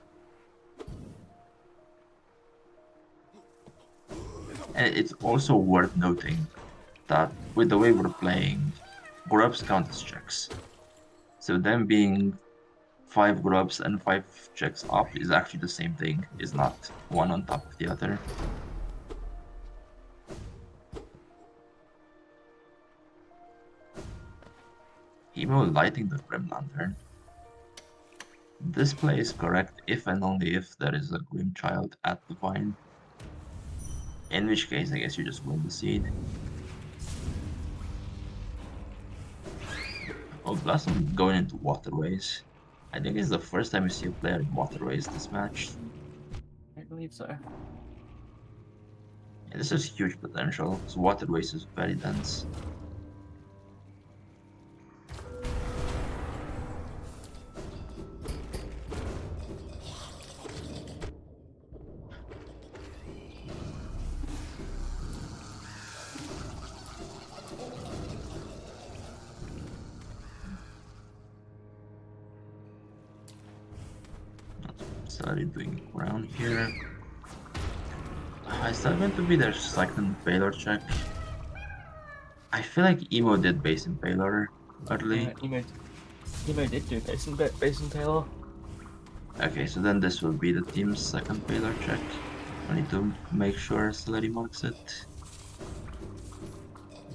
And it's also worth noting that with the way we're playing, grubs count as checks. So them being 5 grubs and 5 checks up is actually the same thing, is not one on top of the other. Emo lighting the Grim Lantern. This play is correct if and only if there is a Grim Child at the vine. In which case, I guess you just win the seed. Oh, Blossom going into Waterways. I think it's the first time we see a player in Waterways this match.
I believe so.
Yeah, this is huge potential, because Waterways is very dense. Started doing around here. Is that going to be their second Baylor check? I feel like Emo did base Impaler early.
Emo did do Basin Taylor.
Okay, so then this will be the team's second Baylor check. I need to make sure Slurry marks it.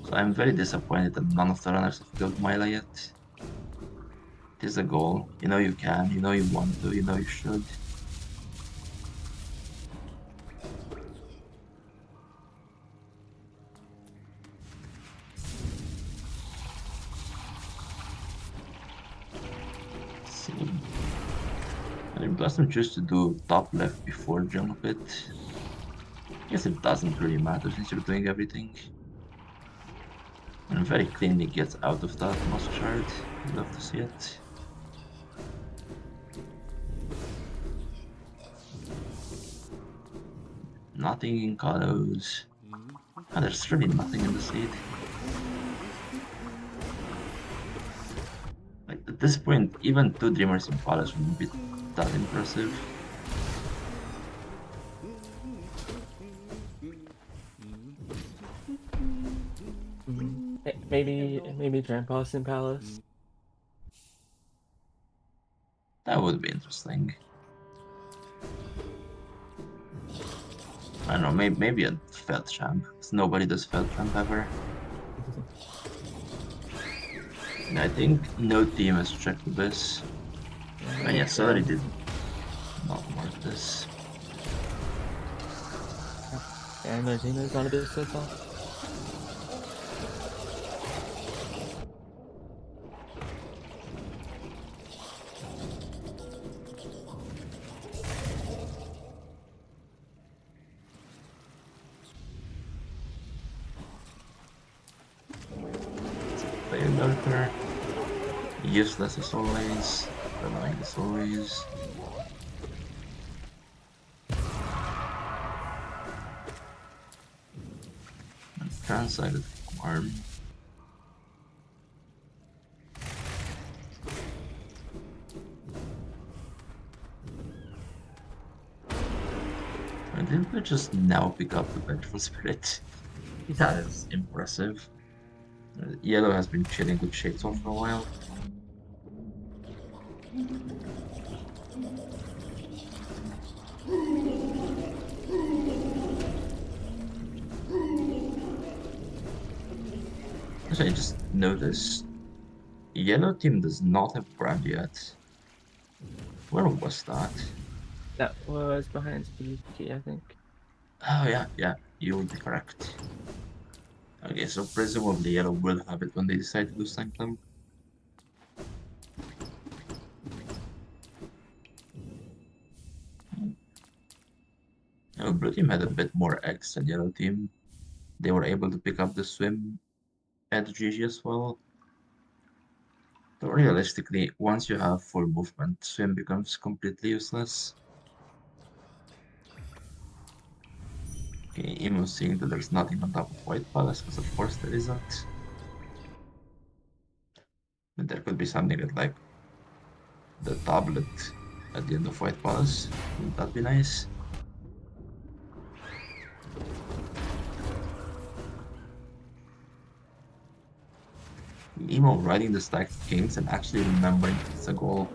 So I'm very disappointed that none of the runners have killed Myla yet. It is a goal. You know you can, you know you want to, you know you should. If Blossom choose to do top left before Jungle Pit, I guess it doesn't really matter since you're doing everything. And very cleanly gets out of that Moss Shard. I'd love to see it. Nothing in Kalos. Ah, there's really nothing in the seed. Like, at this point, even 2 Dreamers in Palace wouldn't be that impressive.
Maybe Grandpa's in Palace.
That would be interesting. I don't know, maybe a Felt Champ, because nobody does Felt Champ ever. And I think no team has checked this. And yeah, Celery did not mark this.
And no team is on a bit so far.
Play a Lurker. Useless as always. Annoying as always. And Translated Arm. And didn't we just now pick up the Vengeful Spirit? That is impressive. Yellow has been chilling with Shadesword for a while. Actually, I just noticed Yellow team does not have Brand yet. Where was that?
That was behind BT, I think.
Oh yeah, you would be correct. Okay, so presumably Yellow will have it when they decide to do Sanctum. Blue team had a bit more X than Yellow team. They were able to pick up the swim at GG as well. So realistically, once you have full movement, swim becomes completely useless. Okay, Emo seeing that there's nothing on top of White Palace, because of course there isn't. But there could be something at like the tablet at the end of White Palace. Wouldn't that be nice? Emo riding the stacked kings and actually remembering it's a goal.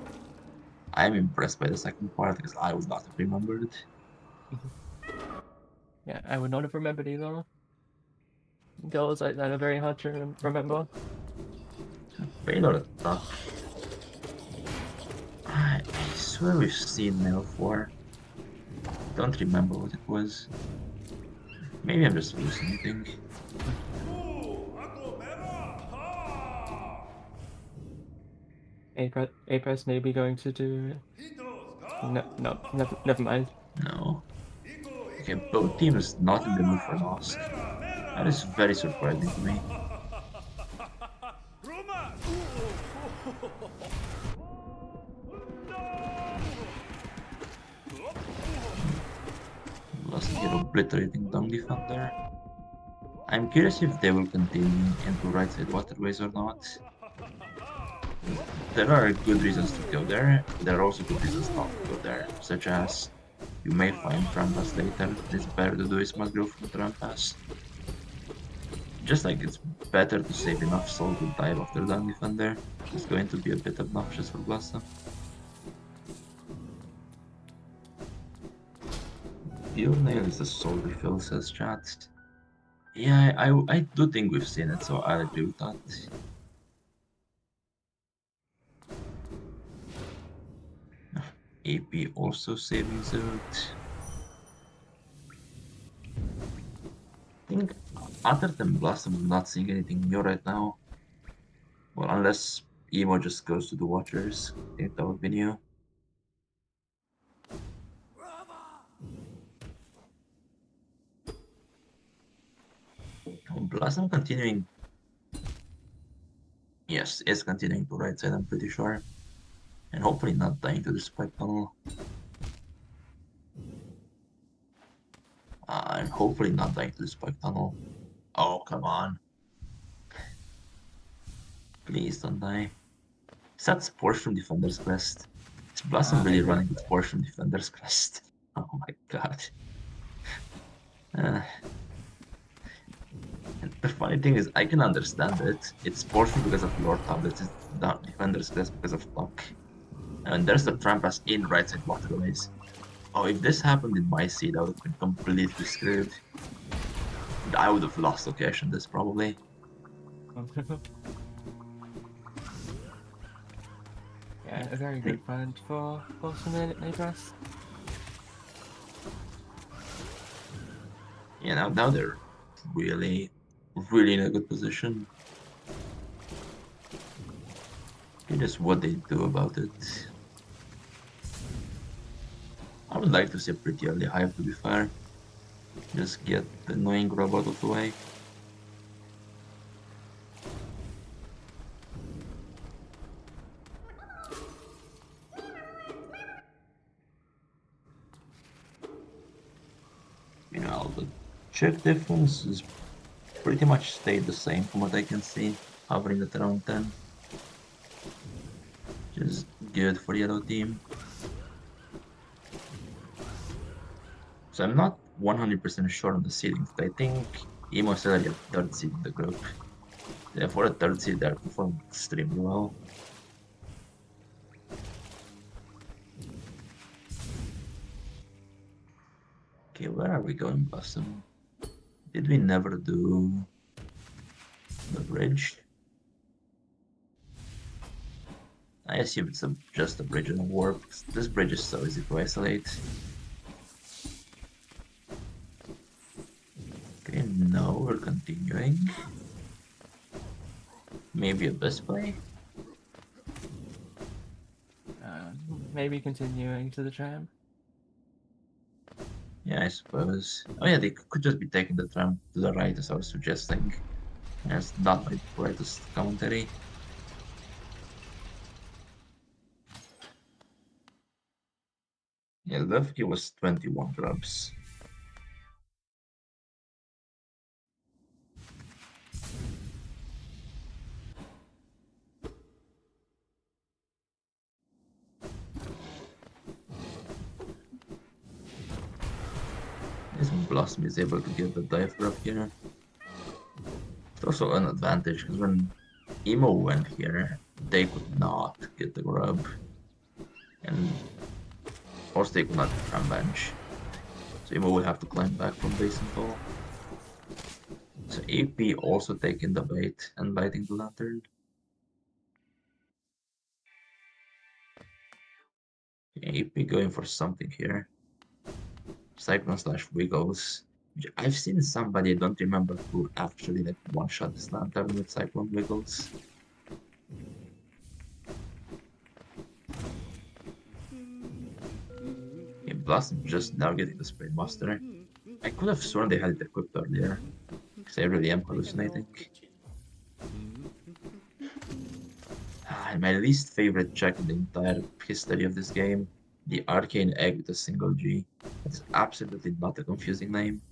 I'm impressed by the second part because I would not have remembered.
Yeah, I would not have remembered either. Goals like that are very hard to remember.
Payload attack. I swear we've seen Nail 4. Don't remember what it was. Maybe I'm just hallucinating.
A-Press may be going to do... No, never mind.
No. Okay, both teams not in the mood for an Ask. That is very surprising to me. Last year obliterating Dung Defender. I'm curious if they will continue into right side waterways or not. There are good reasons to go there, but there are also good reasons not to go there, such as you may find Trampas later, it's better to do Smart Growth from Trampas. Just like it's better to save enough soul to dive after Dung Defender, it's going to be a bit obnoxious for Blossom. Pure Nail is the soul refill, says chat. Yeah, I do think we've seen it, so I agree with that. AP also saving Zerut. I think other than Blossom, I'm not seeing anything new right now. Well, unless Emo just goes to the Watchers. I think that would be new. Blossom continuing. Yes, it's continuing to right side, I'm pretty sure. And hopefully not dying to the spike tunnel. And hopefully not dying to the spike tunnel. Oh, come on. Please don't die. Is that Spores from Defender's Crest? Is Blossom
I
really
think
running with Spores from Defender's Crest? Oh my god. Uh, and the funny thing is, I can understand it. It's Spores because of Lord Tablets, it's not Defender's Crest because of luck. And there's the Trampas in right side waterways. Oh, if this happened in my seed, I would have been completely screwed. I would have lost location this probably.
yeah, a very good find for Boston Address.
Yeah, now they're really, really in a good position. Just what they do about it. I would like to see a pretty early hive, to be fair. Just get the annoying grub out of the way. The check difference is pretty much stayed the same from what I can see, hovering at around 10. Just good for the yellow team. So I'm not 100% sure on the seedings, but I think Emo is already a third seed in the group. For a third seed, they're performing extremely well. Okay, where are we going, Blossom? Did we never do the bridge? I assume it's just a bridge and a warp. This bridge is so easy to isolate. Okay, no, we're continuing. Maybe a best play?
Maybe continuing to the tram.
Yeah, I suppose. Oh yeah, they could just be taking the tram to the right as I was suggesting. That's not my brightest commentary. Yeah, Lefty was 21 grubs. This Blossom is able to get the dive grab here. It's also an advantage because when Emo went here, they could not get the grub. And also they could not get tram bench. So Emo will have to climb back from base and fall. So AP also taking the bait and lighting the lantern. AP going for something here. Cyclone slash Wiggles. I've seen somebody, I don't remember who, actually like one-shot this lantern with Cyclone Wiggles. Yeah, Blossom just now getting the Spray Master. I could have sworn they had it equipped earlier, because I really am hallucinating. And my least favorite check in the entire history of this game, the Arcane Egg with a single G. It's absolutely not a confusing name.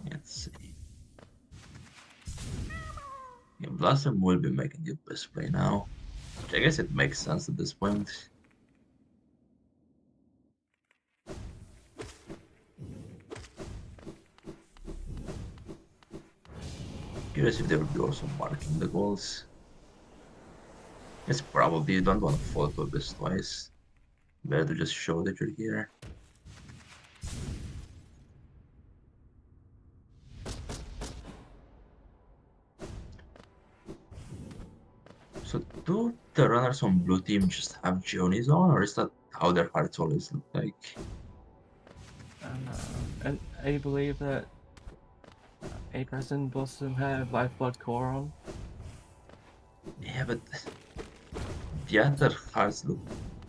Let's see. Yeah, Blossom will be making it best play now. Which I guess it makes sense at this point. Curious if they would be also marking the goals. It's probably you don't want to fall to Abyss twice. Better to just show that you're here. So do the runners on blue team just have Gioni's on, or is that how their hearts always look like?
And I believe that Apress and Blossom have Lifeblood Core on.
Yeah, but the other cards look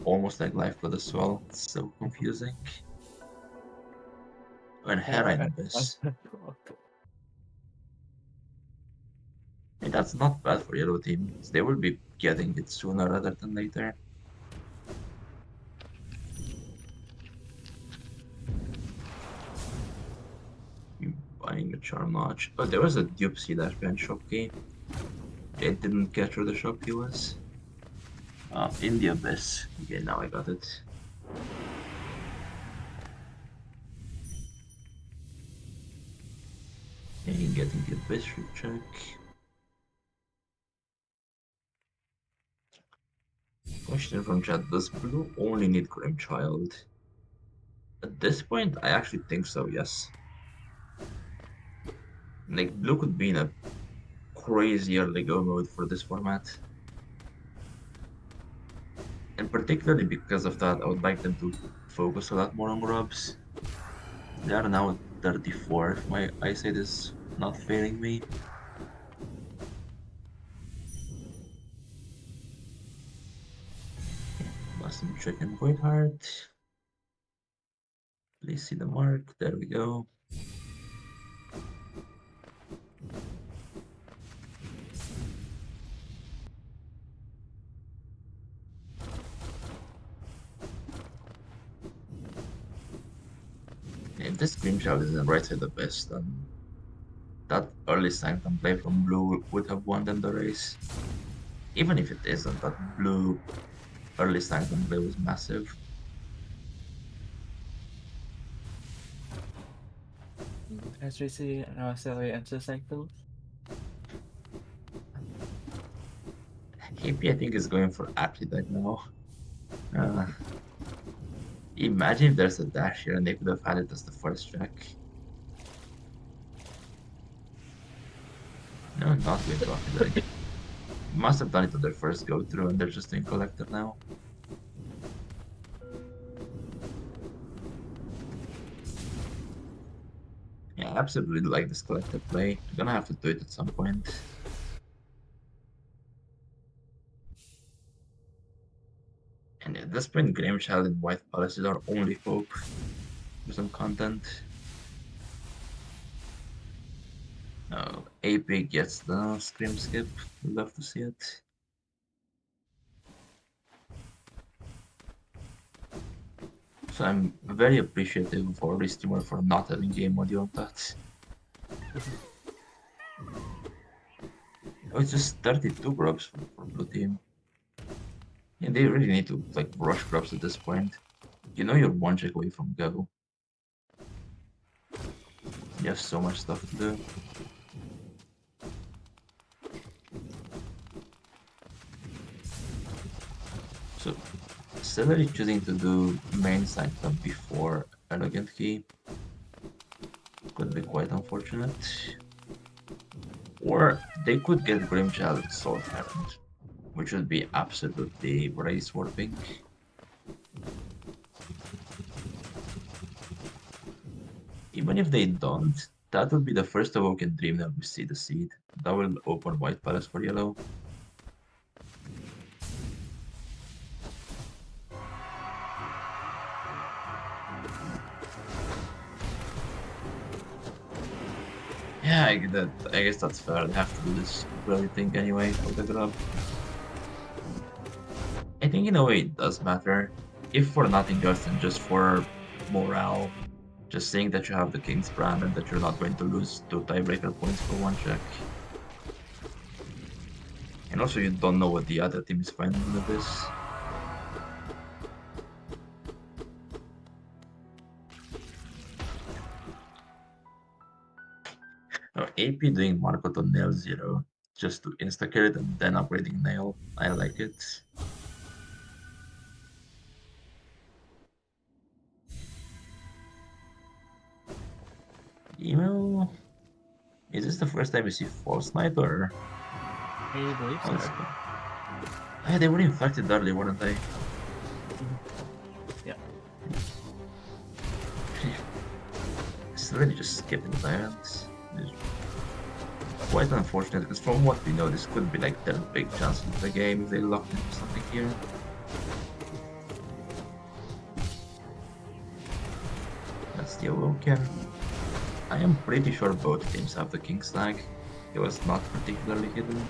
almost like Lifeblood as well. It's so confusing. And Herine Abyss. And that's not bad for yellow team. They will be getting it sooner rather than later. Buying a Charm Notch. Oh, there was a dupe C dash behind Shopkey. It didn't catch where the Shopkey was. In the Abyss. Okay, now I got it. And getting the Abyss recheck. Question from chat, does blue only need Grimchild? At this point, I actually think so, yes. Like, blue could be in a crazy early go mode for this format. And particularly because of that, I would like them to focus a lot more on grubs. They are now at 34, if my eyesight is not failing me. Awesome chicken Void Heart. Please see the mark. There we go. If this Green Child is in right side the best, then that early Sanctum play from blue would have won them the race. Even if it isn't, that blue early Sanctum play was massive.
As we see, Sally enters Sanctum.
AP, I think, is going for Aptitude now. Imagine if there's a dash here and they could have had it as the first check. No, not going to Aptitude. Must have done it on their first go through and they're just doing Collector now. Yeah, I absolutely like this Collector play. I'm gonna have to do it at some point. And at this point, Grimchild and White Palace is our only hope for some content. Oh, AP gets the Scream Skip. We'd love to see it. So I'm very appreciative of our streamer for not having game audio on that. Oh, it's just 32 grubs for blue team. Yeah, they really need to like rush grubs at this point. You know you're one check away from go. You have so much stuff to do. So, Celery choosing to do main Sanctum before Elegant Key could be quite unfortunate. Or they could get Grimchild and Soul Parent, which would be absolutely race warping. Even if they don't, that would be the first Awoken Dream that we see the seed. That will open White Palace for yellow. Yeah, I guess that's fair. They have to do this really thing anyway for the grab. I think in a way it does matter. If for nothing else than just for morale. Just saying that you have the King's Brand and that you're not going to lose 2 tiebreaker points for 1 check. And also you don't know what the other team is finding with this. Oh, AP doing Marco to Nail 0 just to insta-kill it and then upgrading Nail. I like it. Email? Is this the first time you see False Knight or?
I believe so.
Yeah, they were infected early, weren't they?
Yeah.
It's really just skipping tyrants. quite unfortunate, because from what we know, this could be like their big chance of the game if they locked into something here. That's the Awoken. I am pretty sure both teams have the King Stag. It was not particularly hidden.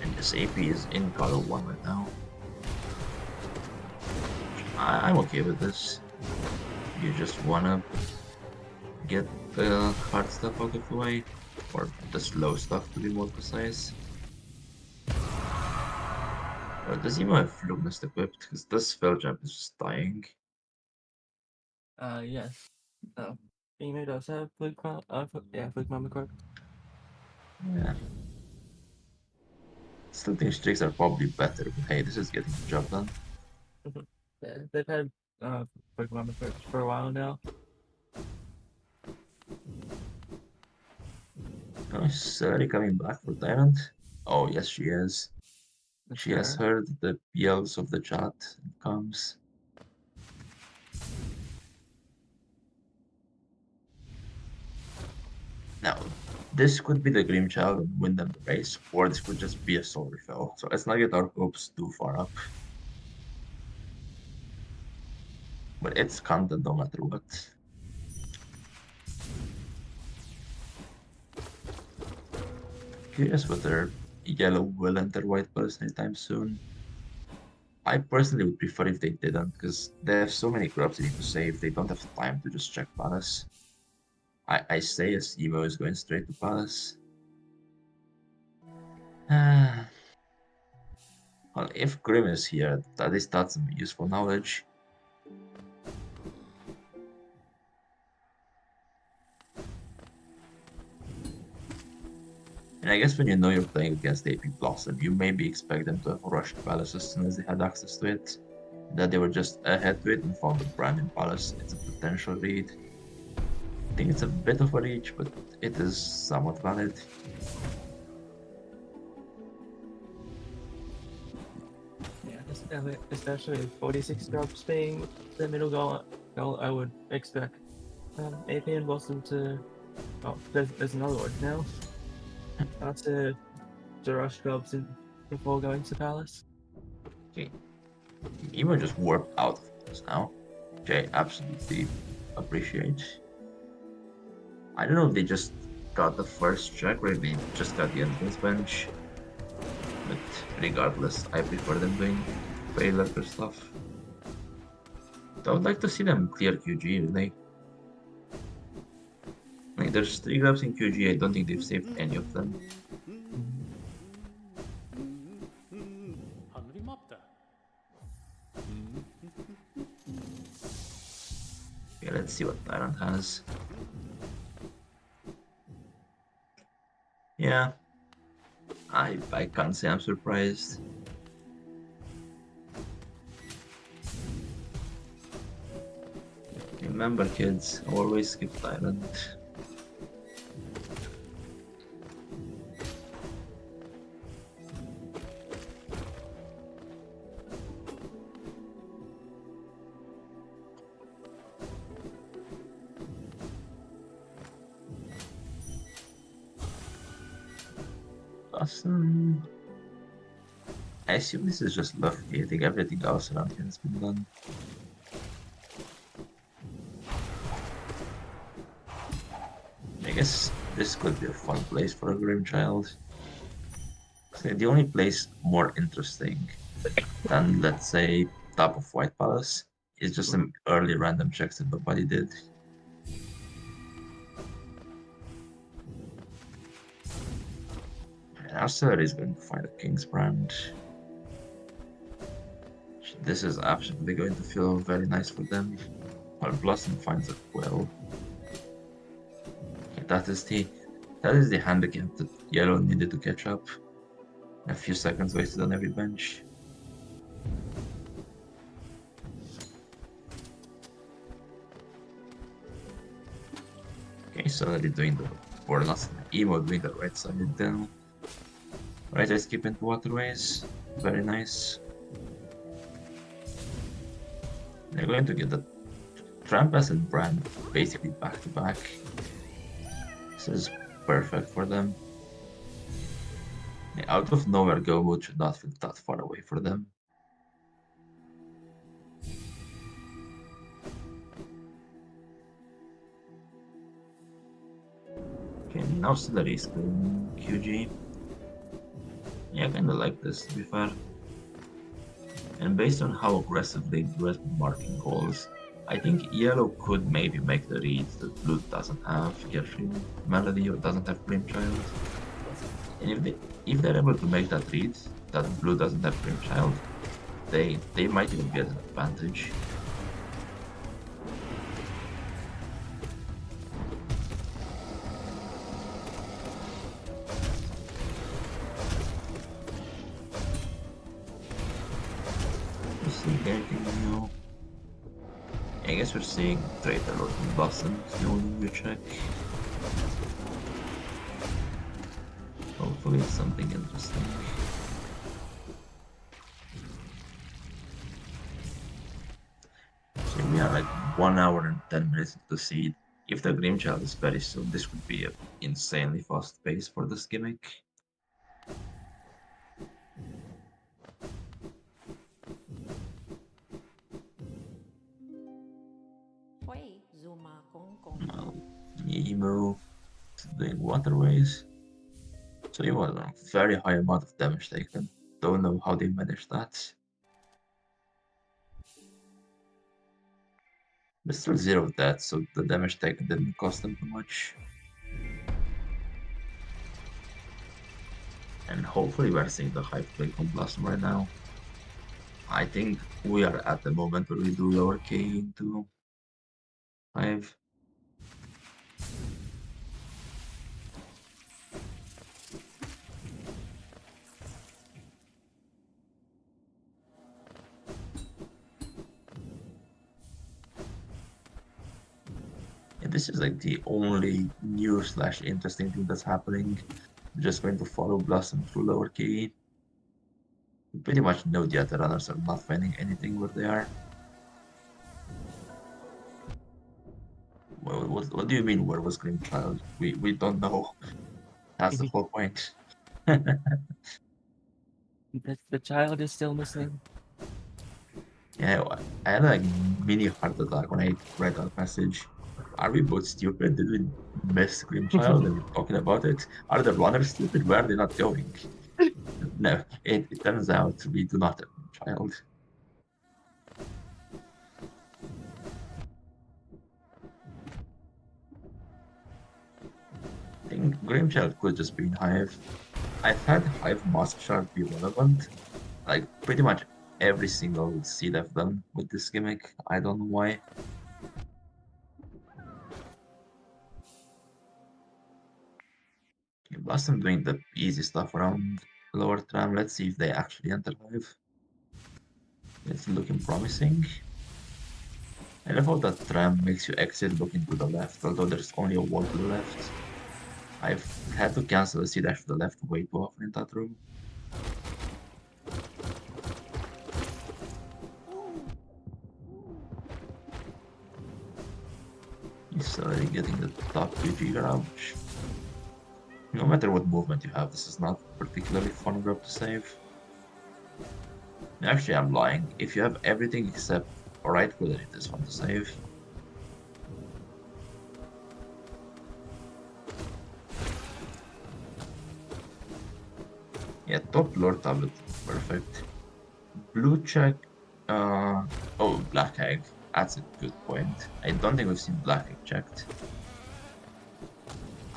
And this AP is in color 1 right now. I'm okay with this. You just wanna get the hard stuff out of the way, or the slow stuff to be more precise. Does Emo have Fluminist equipped? Because this spell jump is just dying.
Yes. Oh. Emo does have Fluke Mama equipped.
Yeah. Still think streaks are probably better, but hey, this is getting the job done.
Yeah, they've had Fluke Mama equipped for a while now.
Oh, is Celery coming back for Tyrant? Oh, yes, she is. She has
Sure.
heard the yells of the chat and comes. Now, this could be the Grim Child and win them the race, or this could just be a Solar Fell. So let's not get our hopes too far up. But it's content no matter what. Curious whether yellow will enter white palace anytime soon. I personally would prefer if they didn't, because they have so many grubs they need to save, they don't have time to just check palace. I say as Evo is going straight to palace. Well, if Grim is here, at least that's some useful knowledge. And I guess when you know you're playing against AP Blossom, you maybe expect them to have rushed Palace as soon as they had access to it. That they were just ahead to it and found the brand in Palace. It's a potential read. I think it's a bit of a reach, but it is somewhat valid.
Yeah, especially 46 drops being the middle goal, I would expect AP and Blossom to. Oh, there's another one now. To rush drops before going to Palace.
Okay. Emo just warped out of Palace now, which I absolutely appreciate. I don't know if they just got the first check or if they just got the entrance bench. But regardless, I prefer them doing way lesser stuff. I would like to see them clear QG, really. Like, there's 3 grabs in QG, I don't think they've saved any of them.
하늘이 맙다.
Okay, let's see what Tyrant has. Yeah, I can't say I'm surprised. Remember, kids, always skip Tyrant. Awesome. I assume this is just lucky. I think everything else around here has been done. I guess this could be a fun place for a Grim Child. The only place more interesting than, let's say, top of White Palace is just some early random checks that nobody did. Arcelor is going to find a King's Brand. This is absolutely going to feel very nice for them. While Blossom finds a Quell. That is the handicap that Yellow needed to catch up. A few seconds wasted on every bench. Okay, so they're doing the, or not Emo doing the right side then. Right, I skip into Waterways. Very nice. They're going to get the Trampas and Brand basically back to back. This is perfect for them. The out of nowhere go mode should not feel that far away for them. Okay, now Celery is playing QG. Yeah, I kinda like this to be fair. And based on how aggressively Blue has been marking goals, I think Yellow could maybe make the reads that Blue doesn't have Carefree Melody or doesn't have Child. And if they're able to make that read that Blue doesn't have Child, they might even get an advantage. Let's see anything new. I guess we're seeing Traitor Lord and Blossom is the only new check. Hopefully it's something interesting. So we are like 1 hour and 10 minutes into seed. If the Grimchild is very soon, this could be an insanely fast pace for this gimmick. Well, Emo is doing waterways. So you have a very high amount of damage taken. Don't know how they managed that. But still 0 deaths, so the damage taken didn't cost them too much. And hopefully we're seeing the hype play from Blossom right now. I think we are at the moment where we do lower K into 5. And this is like the only new / interesting thing that's happening. I'm just going to follow Blossom through lower K. We pretty much know the other runners are not finding anything where they are. Well, what do you mean, where was Grimchild? We don't know. That's the whole point.
The child is still missing.
Yeah, I had like mini heart attack when I read that message. Are we both stupid? Did we miss Grimchild and we're talking about it? Are the runners stupid? Where are they not going? No, it turns out we do not have Grimchild. I think Grimchild could just be in Hive. I've had Hive Mask Shard be relevant. Like, pretty much every single seed I've done with this gimmick. I don't know why. Blossom doing the easy stuff around lower tram. Let's see if they actually enter Hive. It's looking promising. I love how that tram makes you exit looking to the left, although there's only a wall to the left. I've had to cancel a seed dash to the left way too often in that room. He's already getting the top PG grab. No matter what movement you have, this is not particularly fun grab to save. Actually, I'm lying. If you have everything except right click, it is fun to save. Yeah, top lore tablet, perfect. Blue check. Oh, black egg. That's a good point. I don't think we've seen black egg checked.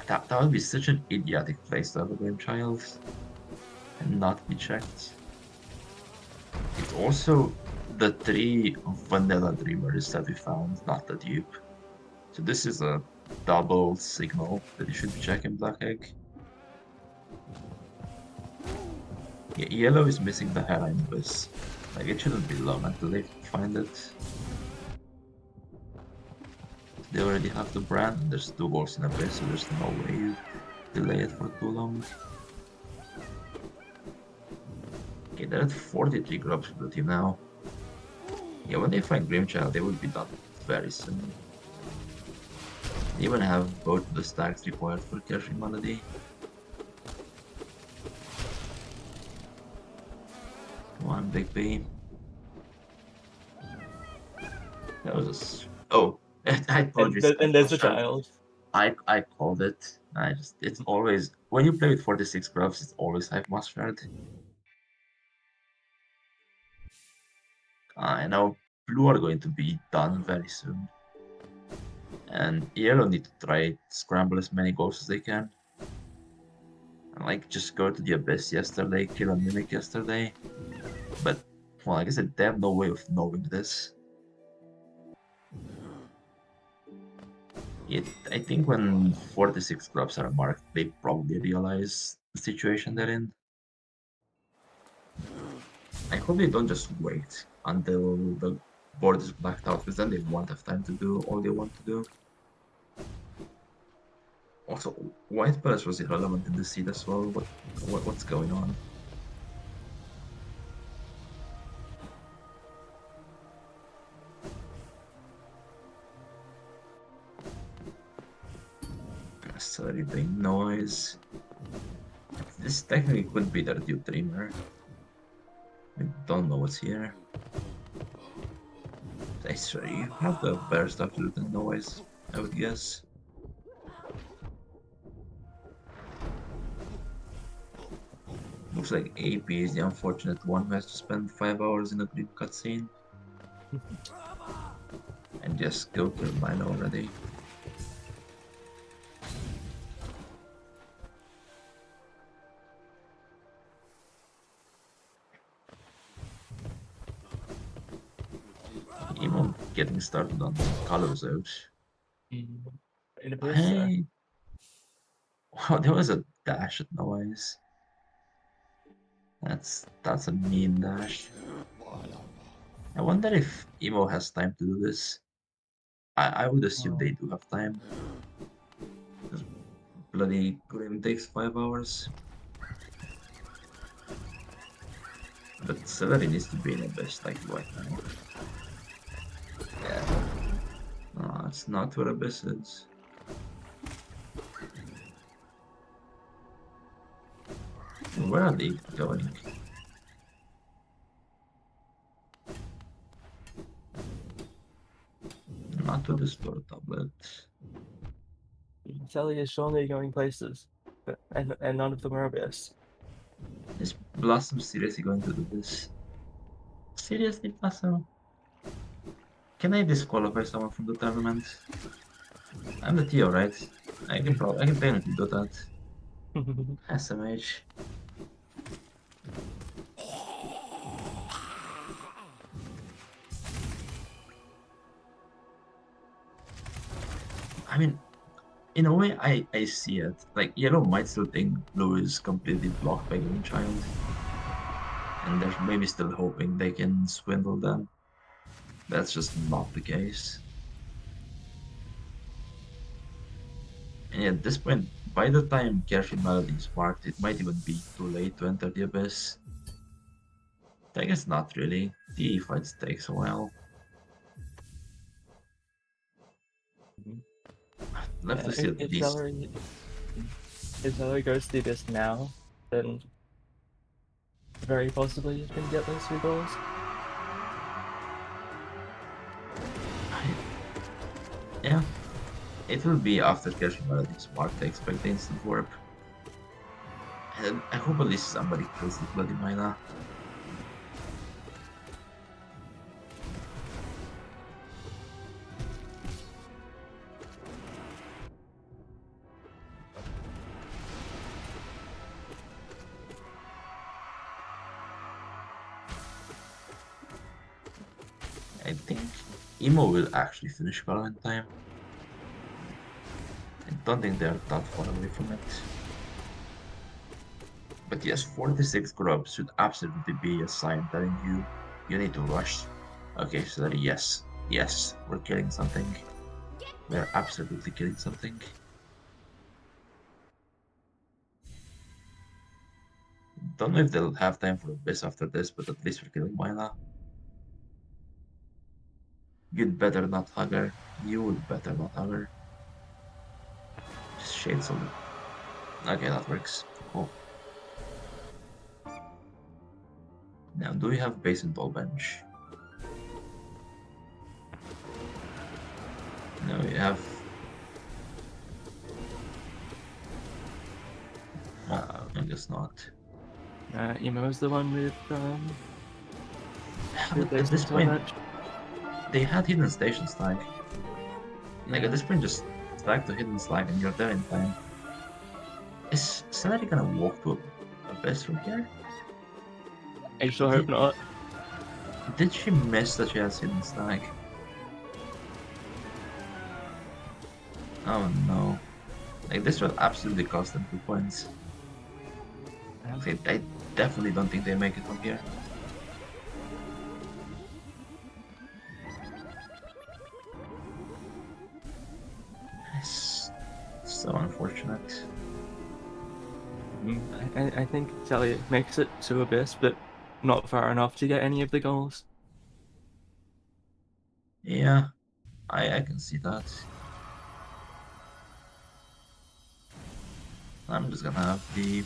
That would be such an idiotic place to have a Grandchild and not be checked. It's also the 3 vanilla dreamers that we found, not the dupe. So this is a double signal that you should be checking black egg. Yeah, yellow is missing the hairline bus. Like, it shouldn't be long until they find it. They already have the brand, and there's 2 balls in a base, so there's no way you delay it for too long. Okay, they're at 43 grubs for the team now. Yeah, when they find Grimchild, they will be done very soon. They even have both the stacks required for Kershing Melody. Come on, Big B. That was oh, I told you it's
And there's the
Shard.
child.
I called it. It's always when you play with 46 grubs, it's always Hive Mustard. I know blue are going to be done very soon. And yellow need to try scramble as many ghosts as they can. And like just go to the abyss yesterday, kill a mimic yesterday. But well, like I said, they have no way of knowing this. I think when 46 grubs are marked, they probably realize the situation they're in. I hope they don't just wait until the board is blacked out, because then they won't have time to do all they want to do. Also, White Palace was irrelevant in the seed as well. What's going on? Sorry, big noise. This technically could be their Dew Dreamer. I don't know what's here. I swear you have the better stuff to do than noise, I would guess. Looks like AP is the unfortunate one who has to spend 5 hours in a green cutscene. And just go kill mine already. Even getting started on colors out.
In Abyss,
Hey! Wow, there was a dash at noise. That's a mean dash. I wonder if Emo has time to do this. I would assume they do have time. Because bloody Grim takes 5 hours. But Celery needs to be in Abyss like right now. Yeah. No, it's not where Abyss is. Where are they going? Not to the store tablet.
Sally has shown they're going places, and none of them are Abyss.
Is Blossom seriously going to do this? Seriously, Blossom? Can I disqualify someone from the tournament? I'm the TO, right? I can technically do that. SMH. I mean, in a way, I see it. Like, Yellow might still think Blue is completely blocked by Greenchild. And they're maybe still hoping they can swindle them. That's just not the case. And at this point, by the time Carefree Melody is marked, it might even be too late to enter the Abyss. I guess not really. The fights takes a while. Left to see at
If
least.
Celery goes to the Abyss now, then very possibly you can get those 2 goals.
Yeah, it will be after Carefree Melody is marked. I expect the instant warp. And I hope at least somebody kills the bloody Mina. I think Emo will actually finish Color in time. I don't think they're that far away from it. But yes, 46 grubs should absolutely be a sign telling you need to rush. Okay, so that yes, we're killing something. We're absolutely killing something. Don't know if they'll have time for Abyss after this, but at least we're killing Myla. You'd better not hug her. You'd better not hug her. Just shades a little. Okay, that works. Cool. Now, do we have base and ball bench? No, we have. Oh, I guess not.
Emo's the one with
Yeah,
two
but at this
basements on
point,
bench.
they had hidden station slag. Like at
Yeah.
this point, just slag to hidden slag and you're there in time. Is Celery gonna walk to a base from here?
I sure hope
Did,
not.
did she miss that she has hidden slag? Oh no. Like this will absolutely cost them 2 points. Okay, I definitely don't think they make it from here. It's so unfortunate.
I think Sally makes it to Abyss, but not far enough to get any of the goals.
Yeah, I can see that. I'm just gonna have the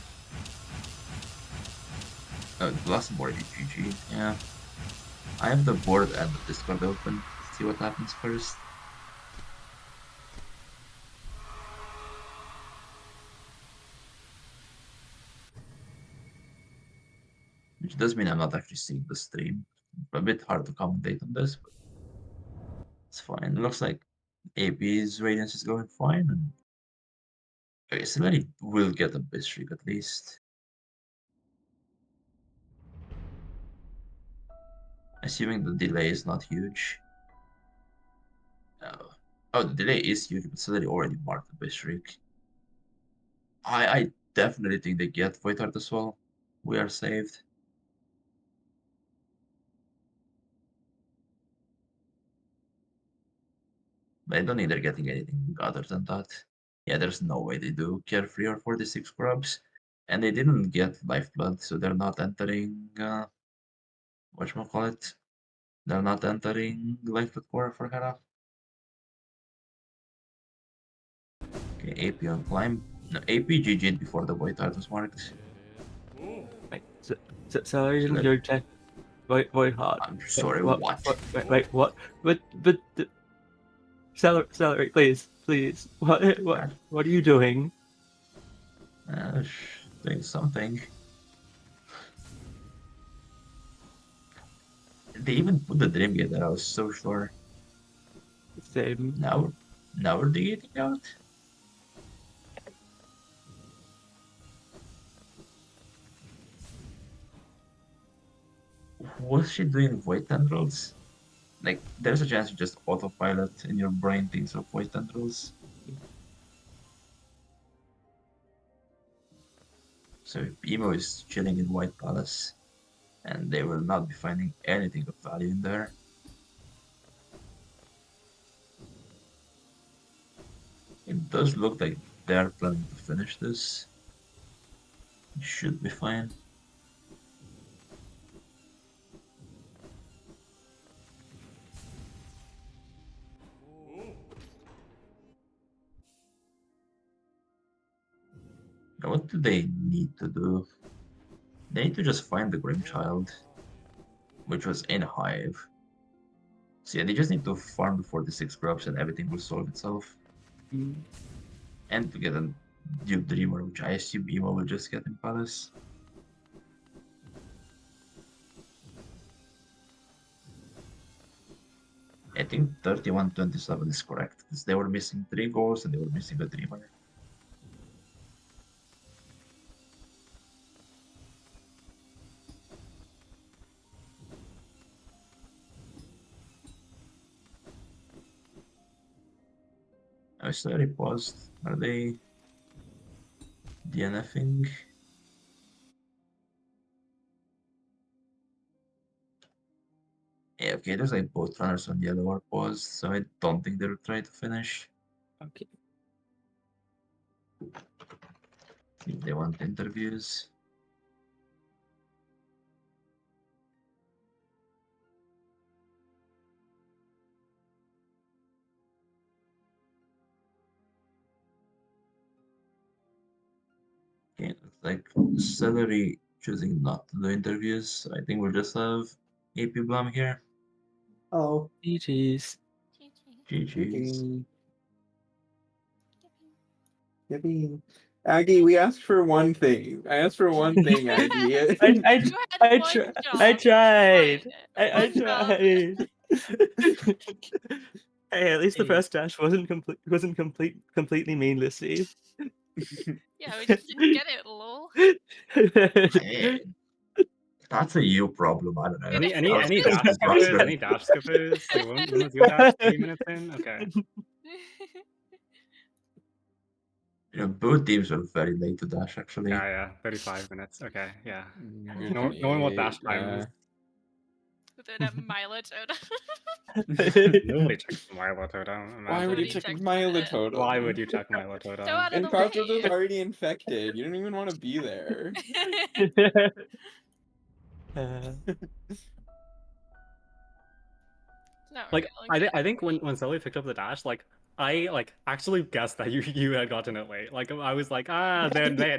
Blossom board be GG. Yeah, I have the board and the Discord open. See what happens first. Which does mean I'm not actually seeing the stream. A bit hard to commentate on this, but it's fine. It looks like AP's Radiance is going fine, and okay, Celery will get a bit streak at least. Assuming the delay is not huge. Oh, the delay is huge, but Celery already marked the bit streak. I definitely think they get Void Art as well. We are saved. But I don't think they're getting anything other than that. Yeah, there's no way they do Carefree or 46 Grubs. And they didn't get Lifeblood, so they're not entering, whatchamacallit? They're not entering Lifeblood Core for Hera. Okay, AP on Climb. No, AP GG'd before the Void Art was marked.
Wait, Sally
So
didn't
that,
go check Void Heart.
I'm
Wait,
sorry,
what?
what?
Wait, what? But Celery, please, please. What are you doing?
Doing something. They even put the Dream Gate there, I was so sure.
Same.
Now, now we're digging out? Was she doing void tendrils? Like, there's a chance you just autopilot and your brain thinks of void tendrils. So if Emo is chilling in White Palace, and they will not be finding anything of value in there. It does look like they're planning to finish this. It should be fine. Now, what do they need to do? They need to just find the Grim Child, which was in Hive. So yeah, they just need to farm before the 6 grubs and everything will solve itself.
Mm.
And to get a Duke Dreamer, which I assume Emo will just get in Palace. I think 31-27 is correct, because they were missing 3 goals and they were missing a Dreamer. I already paused. Are they DNFing? Yeah, okay, there's like both runners on yellow are paused, so I don't think they'll try to finish.
Okay.
If they want interviews. Like Celery choosing not to do interviews. I think we'll just have AP Blum here.
Oh,
GG's.
GG's.
okay. Yippee. Aggie, we asked for one thing. I asked for one thing, Aggie.
I,
You had
I,
one
tr- I
job.
tried.
One.
I
One job.
tried. Hey, at least the
Hey.
first dash wasn't completely meaninglessly.
Yeah, we just didn't get it, lol.
Hey, that's a you problem. I don't know. That was
Any
just
dash skippers?
disaster.
Any dash skippers? Like, when was your dash? 30 minutes in? Okay.
Both teams were very late to dash, actually.
Yeah, 35 minutes. Okay, yeah.
Mm,
Knowing what
28,
dash time
yeah.
is.
Without a mileage out.
Nobody checks Milo Totem.
Why would you
Nobody
check
checks
Milo
that.
Totem?
Why would you check Milo
So
Totem?
out of
And
the
Cockroach was
way.
already infected. You don't even want to be there.
No,
Like,
okay.
I think when Zoe picked up the dash, like, I actually guessed that you had gotten it late. Like, I was like, they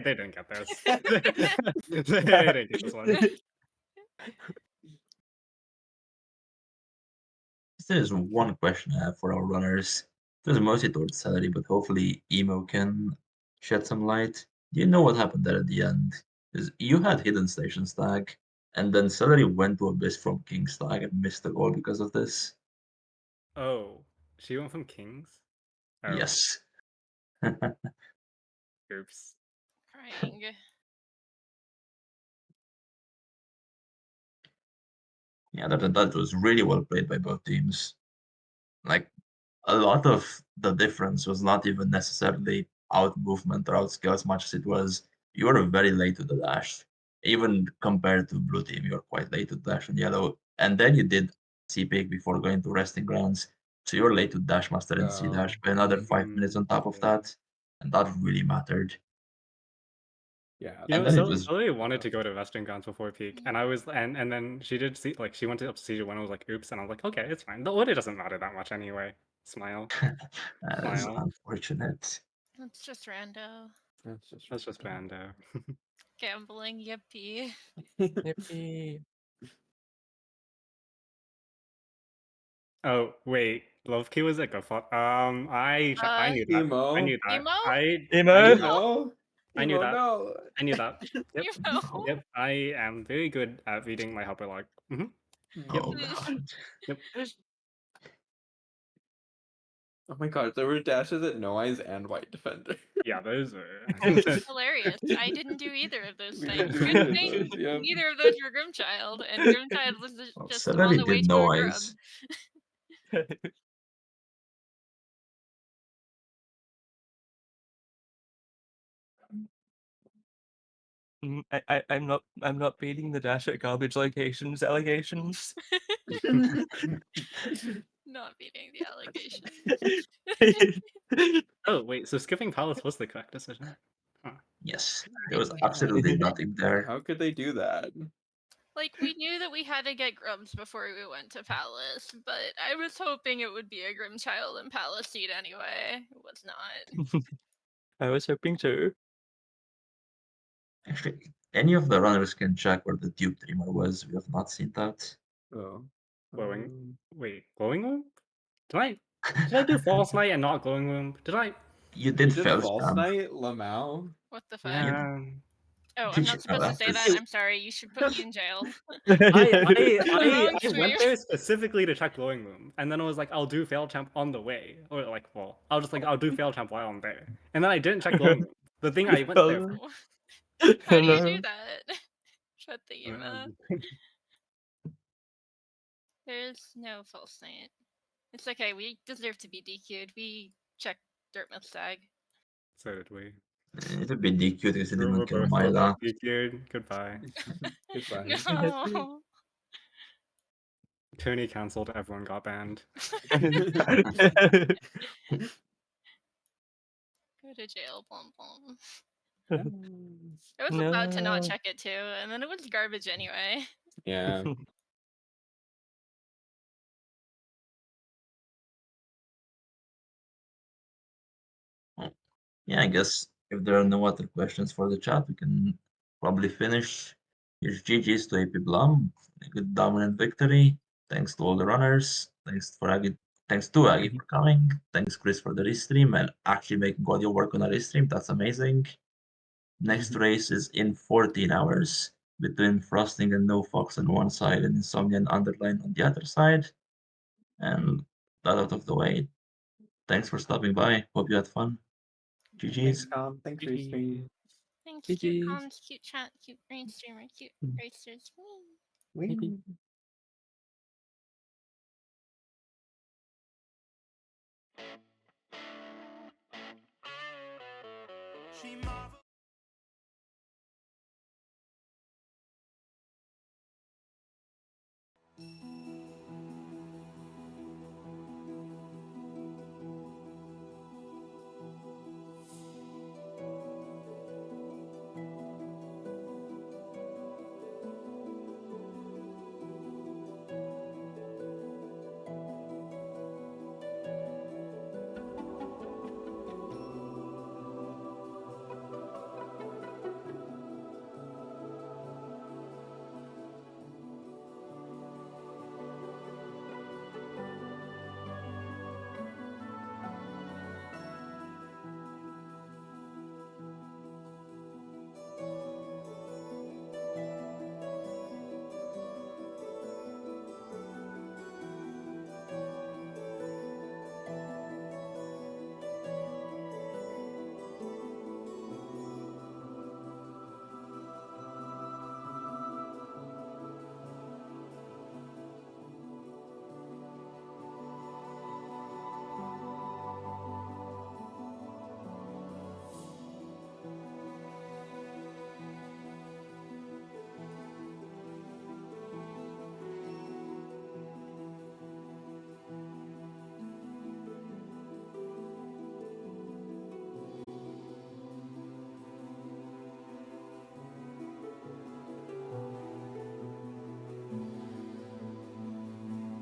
didn't get this. They didn't get this one.
There's one question I have for our runners. There's mostly towards Celery, but hopefully Emo can shed some light. Do you know what happened there at the end? Is you had hidden station stag, and then Celery went to Abyss from King Stag and missed the goal because of this.
Oh, she went from Kings? Oh,
Yes.
oops.
Crying.
Yeah, that was really well played by both teams. Like a lot of the difference was not even necessarily out movement or out skill as much as it was you were very late to the dash. Even compared to blue team, you were quite late to dash on yellow. And then you did C pick before going to resting grounds. So you were late to dash master and C
Oh,
dash by another 5 minutes on top of
yeah.
that. And that really mattered.
Yeah.
You
And
know,
then it was
Zoe wanted to go to Western Grounds before peak, and I was, and then she did see, like, she went up to CJ when I was like, oops, and I was like, okay, it's fine. The order doesn't matter that much anyway. Smile,
that's
smile.
unfortunate.
That's just rando.
That's just Bando.
Gambling, yippee.
Yippee.
Oh wait, Love Key was like a fuck. I knew that. I
Emo.
knew that.
Emo?
I
Emo?
knew that.
Emo.
I knew
Emo,
that.
no.
I knew that. Yep.
Emo?
Yep. I am very good at reading my helper log. Yep.
Oh god.
Yep.
Oh my god, there were dashes at No Eyes and White Defender.
Yeah, those are.
Hilarious. I didn't do either of those
We
things.
didn't do
Good
either of
thing
those, yep.
neither of those were Grimchild, and Grimchild was
Well,
just on
Celery
the way
did
to a
no
grub.
eyes.
I'm not beating the dash at garbage locations allegations.
Not beating the allegation.
Oh wait, so skipping Palace was the correct decision. Huh.
Yes, there was absolutely nothing there.
How could they do that?
Like, we knew that we had to get grubs before we went to Palace, but I was hoping it would be a Grimchild and Palace seed anyway. It was not.
I was hoping to.
Actually, any of the runners can check where the tube trimmer was. We have not seen that.
Oh.
Glowing. Wait, glowing womb? Did I do false night and not glowing womb? Did I?
You
You
did
did
fail
False
spam.
Night, Lamau.
What the fuck?
You,
Yeah.
Oh, I'm
did you
not
know
supposed to
that?
say that.
That's-
I'm sorry. You should put me in jail.
I
Wrong
went
stream.
there specifically to check glowing womb, and then I was like, I'll do fail champ on the way, or like, well, I'll do fail champ while I'm there, and then I didn't check glowing womb. The thing I went there for.
How do you
No.
do that? Shut the Yuma. There's no false night. It's okay. We deserve to be DQ'd. We checked Dartmouth Stag.
So did we.
It would be DQ because he didn't kill
We're
Myla.
both DQ'd. Goodbye.
Goodbye.
No.
Tourney cancelled. Everyone got banned.
Go to jail, plum plum. I was about to not
No.
check it too, and then it was garbage anyway.
Yeah.
Yeah, I guess if there are no other questions for the chat, we can probably finish. Here's GG's to AP Blum. A good dominant victory. Thanks to all the runners. Thanks to Aggie for coming. Thanks Chris for the restream and actually making audio work on a restream. That's amazing. Next race is in 14 hours between Frosting and No Fox on one side and Insomnia and Underline on the other side. And that out of the way. Thanks for stopping by. Hope you had fun.
Thanks,
GG's.
Tom. Thanks for your stream.
Thanks, cute
GG's.
comms, cute chat, cute brain streamer, cute racers. Whee!
Wee.
She marveled.